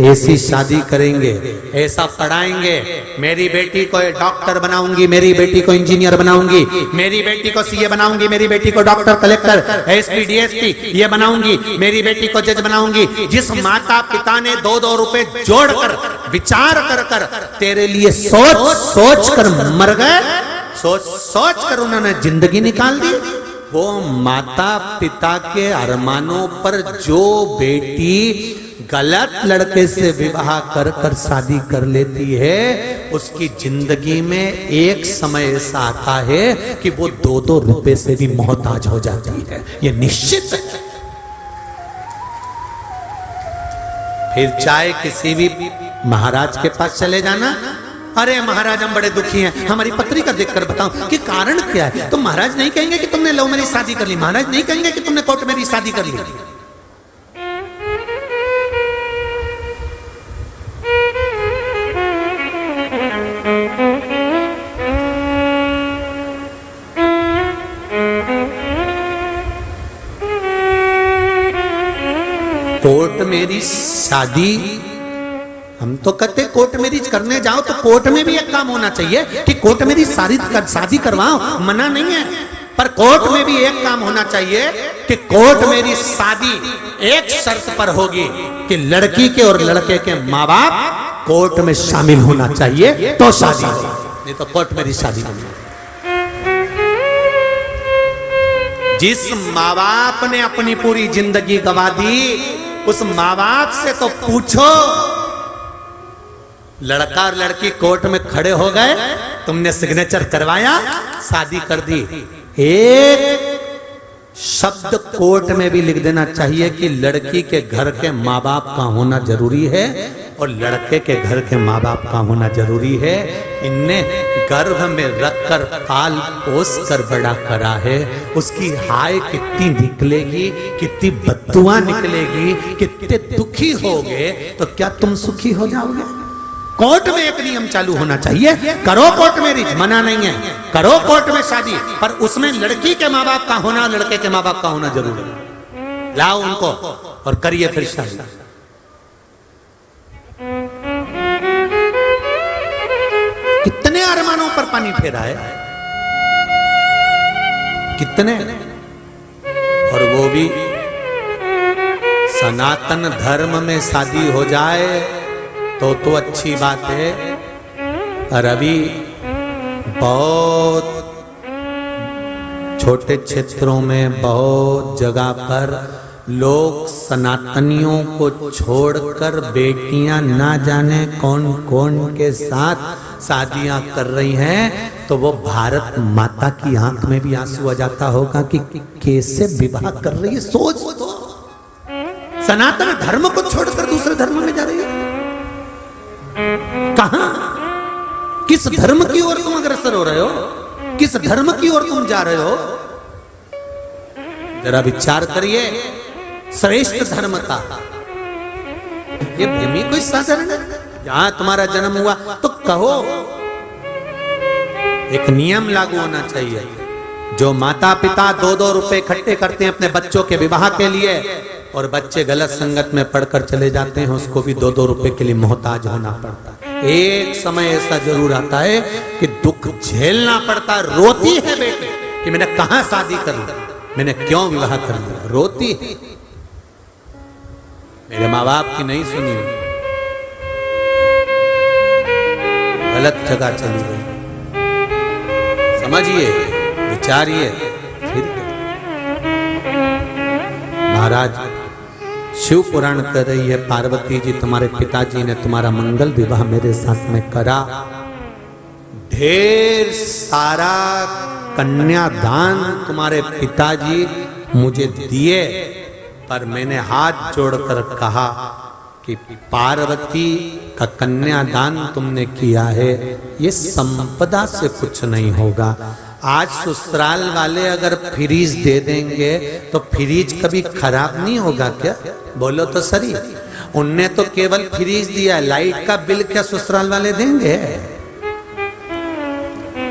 ऐसी शादी करेंगे, ऐसा पढ़ाएंगे, मेरी बेटी को डॉक्टर बनाऊंगी, मेरी बेटी को इंजीनियर बनाऊंगी, मेरी बेटी को सीए बनाऊंगी, मेरी बेटी को डॉक्टर, कलेक्टर, एसपी, डीएसपी ये बनाऊंगी, मेरी बेटी को जज बनाऊंगी। जिस माता पिता ने 2-2 रुपए जोड़कर विचार कर तेरे लिए सोच कर मर गए, सोच कर उन्होंने जिंदगी निकाल दी, वो माता पिता के अरमानों पर जो बेटी गलत लड़के से विवाह कर शादी कर लेती है, उसकी जिंदगी में एक समय ऐसा आता है कि वो 2-2 रुपए से भी मोहताज हो जाती है। ये निश्चित है। फिर चाहे किसी भी महाराज के पास चले जाना, अरे महाराज हम बड़े दुखी हैं, हमारी पत्री का देखकर बताओ कि कारण क्या है। तो महाराज नहीं कहेंगे कि तुमने लव मैरिज शादी कर ली, महाराज नहीं कहेंगे कि तुमने कोर्ट मैरिज शादी कर ली। कोर्ट मैरिज शादी, हम तो कहते कोर्ट मैरिज करने जाओ तो कोर्ट में भी एक काम होना चाहिए कि कोर्ट मैरिज शादी करवाओ, मना नहीं है, पर कोर्ट में भी एक काम होना चाहिए कि कोर्ट मैरिज शादी एक शर्त पर होगी कि लड़की के और लड़के के माँ बाप कोर्ट में शामिल होना चाहिए तो शादी होगी, नहीं तो कोर्ट मैरिज शादी नहीं। जिस माँ बाप ने अपनी पूरी जिंदगी गंवा दी, उस माँ बाप से तो पूछो। लड़का और लड़की कोर्ट में खड़े हो गए, तुमने सिग्नेचर करवाया, शादी कर दी, एक शब्द कोर्ट में भी लिख देना चाहिए कि लड़की के घर के माँ बाप का होना जरूरी है और लड़के के घर के माँ बाप का होना जरूरी है। इनने गर्भ में रखकर पाल पोस कर बड़ा करा है, उसकी हाय कितनी निकलेगी, कितनी बद्दुआ निकलेगी, कितने दुखी होगे, तो क्या तुम सुखी हो जाओगे? कोर्ट में एक नियम चालू होना चाहिए, करो कोर्ट मैरिज, मना नहीं है, करो कोर्ट में शादी, पर उसमें लड़की के माँ बाप का होना, लड़के के माँ बाप का होना जरूरी है। लाओ उनको और करिए फिर शादी। कितने अरमानों पर पानी फेरा है, कितने, और वो भी सनातन धर्म में शादी हो जाए तो अच्छी बात है। और अभी बहुत छोटे क्षेत्रों में, बहुत जगह पर लोग सनातनियों को छोड़कर बेटियां ना जाने कौन कौन के साथ शादियां कर रही हैं, तो वो भारत माता की आंख में भी आंसू आ जाता होगा कि कैसे विवाह कर रही है। सोच तो, सनातन धर्म को छोड़कर दूसरे धर्म में जा रही है। कहां, किस धर्म की ओर तुम अग्रसर हो रहे हो, किस धर्म की ओर तुम जा रहे हो? जरा विचार करिए। श्रेष्ठ धर्म का ये भूमि कोई साधारण है? जहां तुम्हारा जन्म हुआ तो कहो, एक नियम लागू होना चाहिए। जो माता पिता 2-2 रुपए इकट्ठे करते हैं अपने बच्चों के विवाह के लिए, और बच्चे गलत संगत में पढ़कर चले जाते हैं, उसको भी 2-2 रुपए के लिए मोहताज होना पड़ता है। एक समय ऐसा जरूर आता है कि दुख झेलना पड़ता है। रोती है बेटी कि मैंने कहां शादी कर ली, मैंने क्यों विवाह कर लिया, रोती है। मेरे माँ बाप की नहीं सुनी, गलत जगह चली गई। समझिए, विचारिए, फिर महाराज शिव पुराण कर रही है, पार्वती जी तुम्हारे पिताजी ने तुम्हारा मंगल विवाह मेरे साथ में करा, ढेर सारा कन्यादान तुम्हारे पिताजी मुझे दिए, पर मैंने हाथ जोड़कर कहा कि पार्वती का कन्यादान तुमने किया है, ये संपदा से कुछ नहीं होगा। आज ससुराल वाले अगर फ्रीज दे देंगे तो फ्रीज कभी खराब नहीं होगा क्या? बोलो तो सही। उनने तो केवल फ्रीज दिया, लाइट का बिल क्या ससुराल वाले देंगे?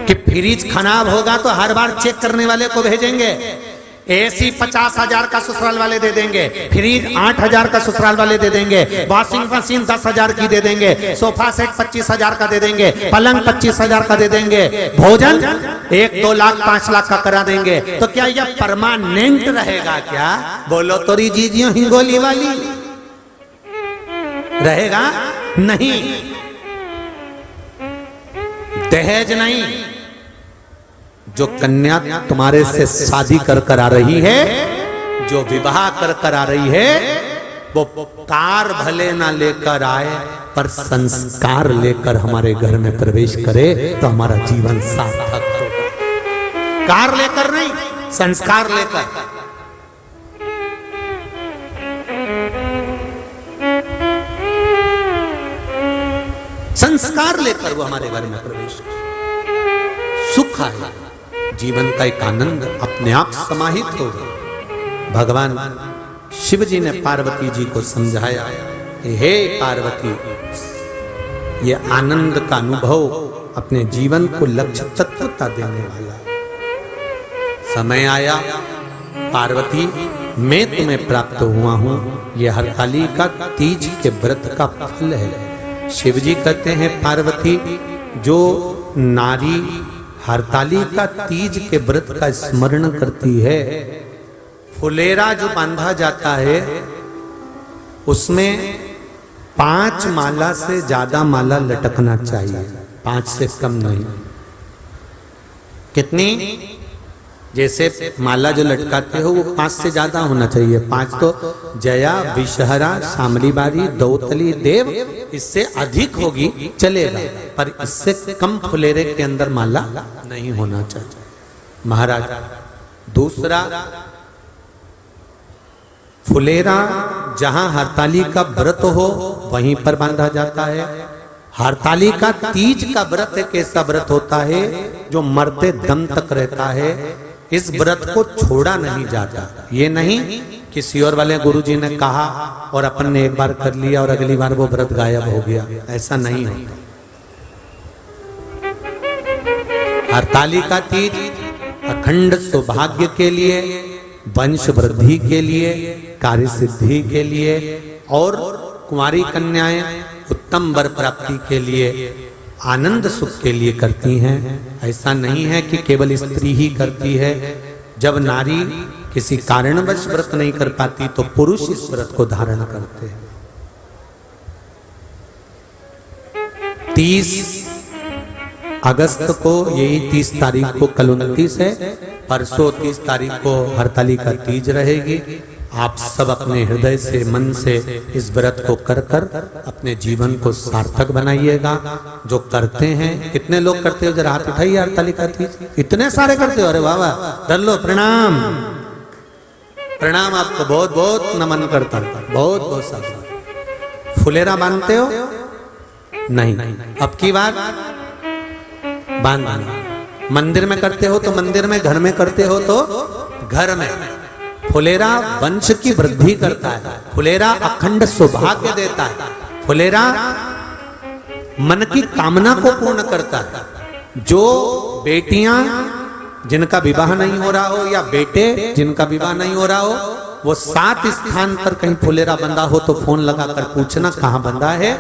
कि फ्रीज खराब होगा तो हर बार चेक करने वाले को भेजेंगे। एसी 50,000 का ससुराल वाले दे देंगे, फ्रिज 8,000 का ससुराल वाले दे देंगे, वॉशिंग मशीन 10,000 की दे देंगे, सोफा सेट 25,000 का दे देंगे, पलंग 25,000 का दे देंगे, भोजन 1-2 लाख 5 लाख का करा देंगे। तो क्या यह परमानेंट रहेगा क्या? बोलो तो जीजियों हिंगोली वाली, रहेगा नहीं। दहेज नहीं, जो कन्या तुम्हारे से शादी कर आ रही है, जो विवाह कर आ रही है, वो कार भले ना लेकर आए पर संस्कार लेकर हमारे घर में प्रवेश करे तो हमारा जीवन सार्थक होगा। कार लेकर नहीं, संस्कार लेकर। संस्कार लेकर वो हमारे घर में प्रवेश करे, सुख आए, जीवन का एक आनंद अपने आप समाहित होगा। भगवान शिव जी ने पार्वती जी को समझाया कि हे पार्वती, ये आनंद का अनुभव अपने जीवन को लक्ष्य तत्वता देने वाला समय आया। पार्वती, मैं तुम्हें प्राप्त हुआ हूं, यह हरतालिका तीज के व्रत का फल है। शिव जी कहते हैं पार्वती, जो नारी हरतालिका तीज के व्रत का स्मरण करती है, फुलेरा जो बांधा जाता है उसमें 5 माला से ज्यादा माला लटकना चाहिए, 5 से कम नहीं। कितनी? जैसे माला जो लटकाते हो वो 5 से ज्यादा होना चाहिए। 5 तो जया, विषहरा, शामलीबारी, दौतली, देव, इससे अधिक होगी चलेगा, पर इससे कम फुलेरे के अंदर माला नहीं होना चाहिए। महाराज, दूसरा फुलेरा जहां हरताली का व्रत हो वहीं पर बांधा जाता है। हरताली का तीज का व्रत एक ऐसा व्रत होता है जो मरते दम तक रहता है। इस व्रत को छोड़ा नहीं जाता। ये नहीं किसी और वाले गुरुजी ने कहा और अपन ने एक बार कर लिया और अगली बार वो व्रत गायब हो गया, ऐसा नहीं होता। हरताली का तीज अखंड सौभाग्य के लिए, वंश वृद्धि के लिए, कार्य सिद्धि के लिए और कुंवारी कन्याएं उत्तम वर प्राप्ति के लिए, आनंद सुख के लिए करती हैं। ऐसा नहीं है कि केवल स्त्री ही करती है। जब नारी किसी कारणवश व्रत नहीं कर पाती तो पुरुष इस व्रत को धारण करते हैं। 30 अगस्त को, यही 30 तारीख को, कल 29 है, परसों 30 तारीख को हरताली का तीज रहेगी। आप सब अपने हृदय से, मन से इस व्रत को कर कर अपने जीवन को सार्थक बनाइएगा। जो करते हैं, कितने लोग करते हो जरा हाथ उठाइए। हरताली का तीज इतने सारे करते हो, अरे वाह वाह, धर लो, प्रणाम प्रणाम, आपको बहुत बहुत नमन करता हूं, बहुत बहुत सारा। फुलेरा बांधते हो? नहीं, अब की बार बांधना। मंदिर में करते हो तो मंदिर में, घर में करते हो तो घर में। फुलेरा वंश की वृद्धि करता है, फुलेरा अखंड सौभाग्य देता है, फुलेरा मन की कामना को पूर्ण करता है। जो बेटियां जिनका विवाह नहीं हो रहा हो या बेटे जिनका विवाह नहीं हो रहा हो, वो 7 स्थान पर कहीं फुलेरा बंधा हो तो फोन लगाकर पूछना कहाँ बंधा है,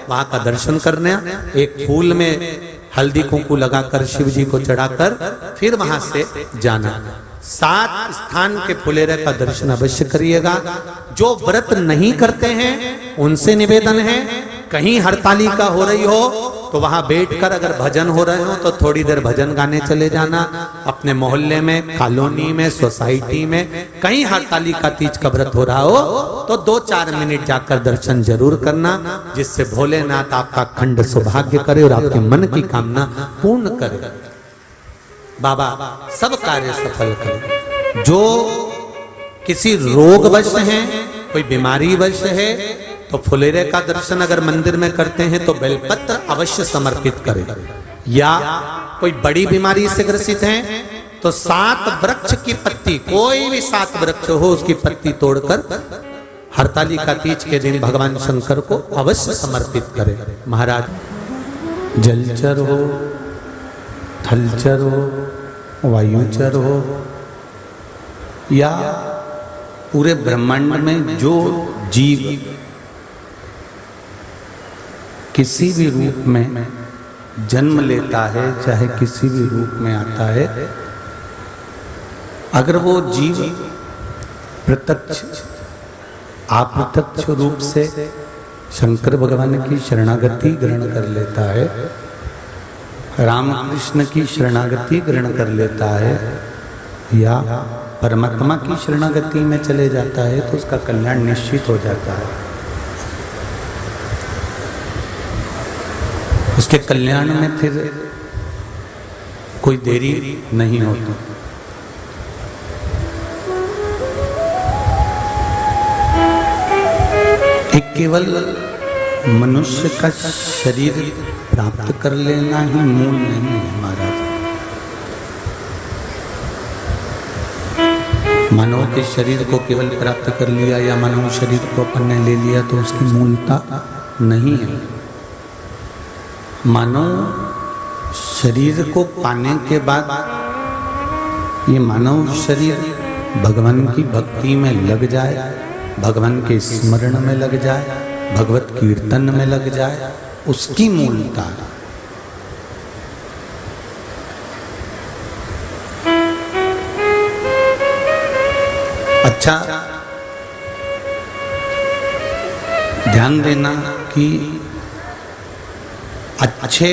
वहां का दर्शन करना। एक फूल में हल्दी कुंकू लगाकर शिव जी को चढ़ाकर फिर वहां से जाना। 7 स्थान के फुलेरे का दर्शन अवश्य करिएगा। जो व्रत नहीं करते हैं उनसे निवेदन है, कहीं हरताली का हो रही हो तो वहां बैठकर अगर भजन हो रहे हो तो थोड़ी देर भजन गाने चले जाना। अपने मोहल्ले में, कॉलोनी में, सोसाइटी में कहीं हरताली का तीज का व्रत हो रहा हो तो 2-4 मिनट जाकर दर्शन जरूर करना, जिससे भोलेनाथ आपका अखंड सौभाग्य करे और आपके मन की कामना पूर्ण करे। बाबा सब कार्य सफल करे। जो किसी रोगवश है, कोई बीमारी वश है, तो फुलेरे का दर्शन अगर मंदिर में करते हैं तो बेलपत्र अवश्य समर्पित करें। या कोई बड़ी बीमारी से ग्रसित हैं तो 7 वृक्ष की पत्ती, कोई भी 7 वृक्ष हो उसकी पत्ती तोड़कर हरताली का तीज के दिन भगवान शंकर को अवश्य समर्पित करें। महाराज जलचर हो, थलचर हो, वायुचर हो या पूरे ब्रह्मांड में जो जीव किसी भी रूप में जन्म लेता है, चाहे किसी भी रूप में आता है, अगर वो जीव प्रत्यक्ष अप्रत्यक्ष रूप से शंकर भगवान की शरणागति ग्रहण कर लेता है, रामकृष्ण की शरणागति ग्रहण कर लेता है या परमात्मा की शरणागति में चले जाता है तो उसका कल्याण निश्चित हो जाता है। उसके कल्याण में फिर कोई देरी नहीं होती। एक केवल मनुष्य का शरीर प्राप्त कर लेना ही मूल नहीं है महाराज। मानव के शरीर को केवल प्राप्त कर लिया या मानव शरीर को अपन ने ले लिया तो उसकी मूलता नहीं है। मानव शरीर को पाने के बाद ये मानव शरीर भगवान की भक्ति में लग जाए, भगवान के स्मरण में लग जाए, भगवत कीर्तन में लग जाए, उसकी मूलता। अच्छा ध्यान देना कि अच्छे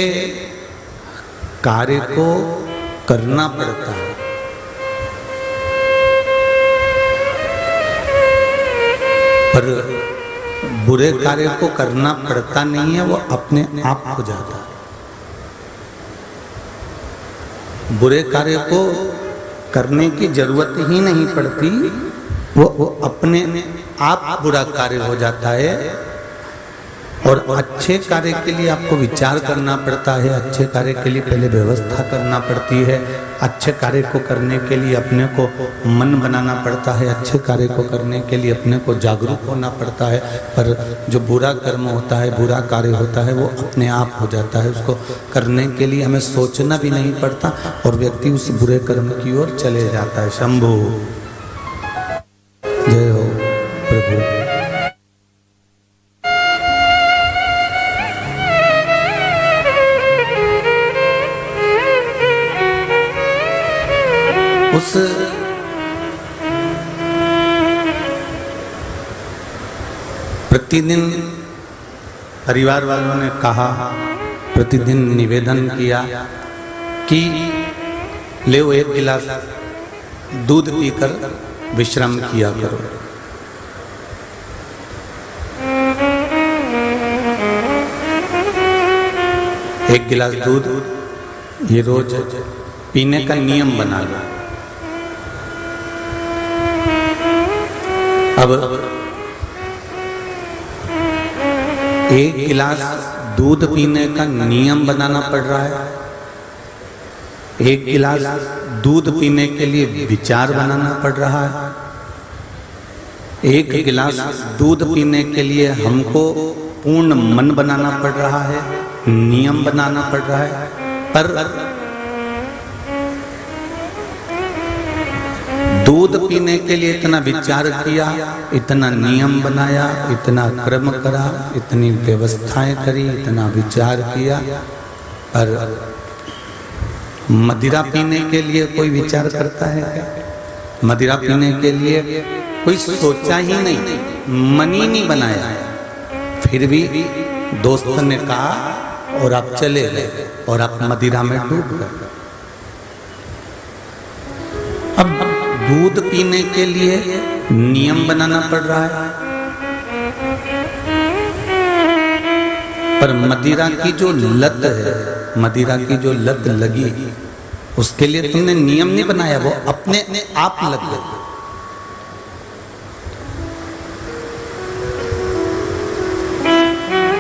कार्य को करना पड़ता है, पर बुरे कार्य को करना पड़ता नहीं है, वो अपने आप हो जाता है। बुरे कार्य को करने की जरूरत ही नहीं पड़ती, वो अपने आप बुरा कार्य हो जाता है। और अच्छे कार्य के लिए आपको विचार करना पड़ता है, अच्छे कार्य के लिए पहले व्यवस्था करना पड़ती है, अच्छे कार्य को करने के लिए अपने को मन बनाना पड़ता है, अच्छे कार्य को करने के लिए अपने को जागरूक होना पड़ता है। पर जो बुरा कर्म होता है, बुरा कार्य होता है, वो अपने आप हो जाता है। उसको करने के लिए हमें सोचना भी नहीं पड़ता और व्यक्ति उस बुरे कर्म की ओर चले जाता है। शंभु जय हो प्रभु। उस प्रतिदिन परिवार वालों ने कहा, प्रतिदिन निवेदन किया कि ले वो 1 गिलास दूध पीकर विश्राम किया करो। एक गिलास दूध ये रोज पीने का नियम बना लो। अब 1 गिलास दूध पीने का नियम बनाना पड़ रहा है। 1 गिलास दूध पीने के लिए विचार बनाना पड़ रहा है। 1 गिलास दूध पीने के लिए हमको पूर्ण मन बनाना पड़ रहा है, नियम बनाना पड़ रहा है। पर दूध पीने के लिए इतना विचार किया, इतना नियम बनाया, इतना कर्म करा, इतनी व्यवस्थाएं करी, इतना विचार किया, पर मदिरा पीने के लिए कोई विचार करता है क्या? मदिरा पीने के लिए कोई सोचा ही नहीं, मन ही नहीं बनाया। फिर भी दोस्त ने कहा और आप चले गए और आप मदिरा में डूब गए। अब दूध पीने के लिए नियम बनाना पड़ रहा है, पर मदिरा की जो लत है, मदिरा की जो लत लगी, उसके लिए तुमने नियम नहीं बनाया, वो अपने आप लग गए।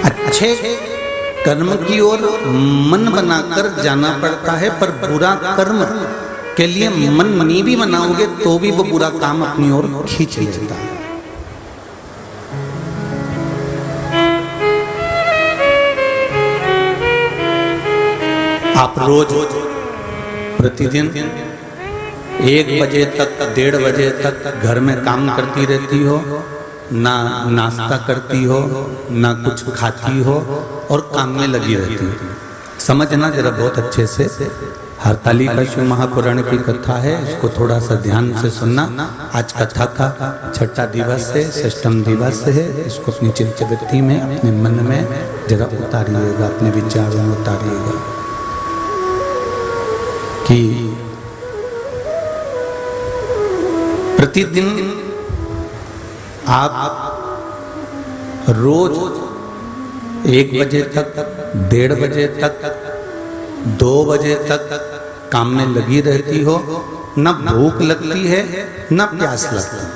अच्छे कर्म की ओर मन बनाकर जाना पड़ता है, पर बुरा कर्म के लिए मन नहीं भी बनाओगे तो भी वो बुरा काम अपनी ओर खींच लेता है। आप रोज प्रतिदिन 1 बजे तक 1:30 बजे तक घर में काम करती रहती हो, ना नाश्ता करती हो, ना कुछ खाती हो और काम में लगी रहती हो। समझना जरा बहुत अच्छे से। हरतालिका महापुराण की कथा है, इसको थोड़ा सा ध्यान से सुनना। आज कथा का 6ठा दिवस है, 6ठम दिवस है। इसको अपनी चित्तवृत्ति में, अपने मन में जरा उतारिएगा, अपने विचारों में उतारिएगा कि प्रतिदिन आप रोज 1 बजे तक, 1:30 बजे तक, 2 बजे तक काम में लगी रहती हो, न भूख लगती है न प्यास लगती है।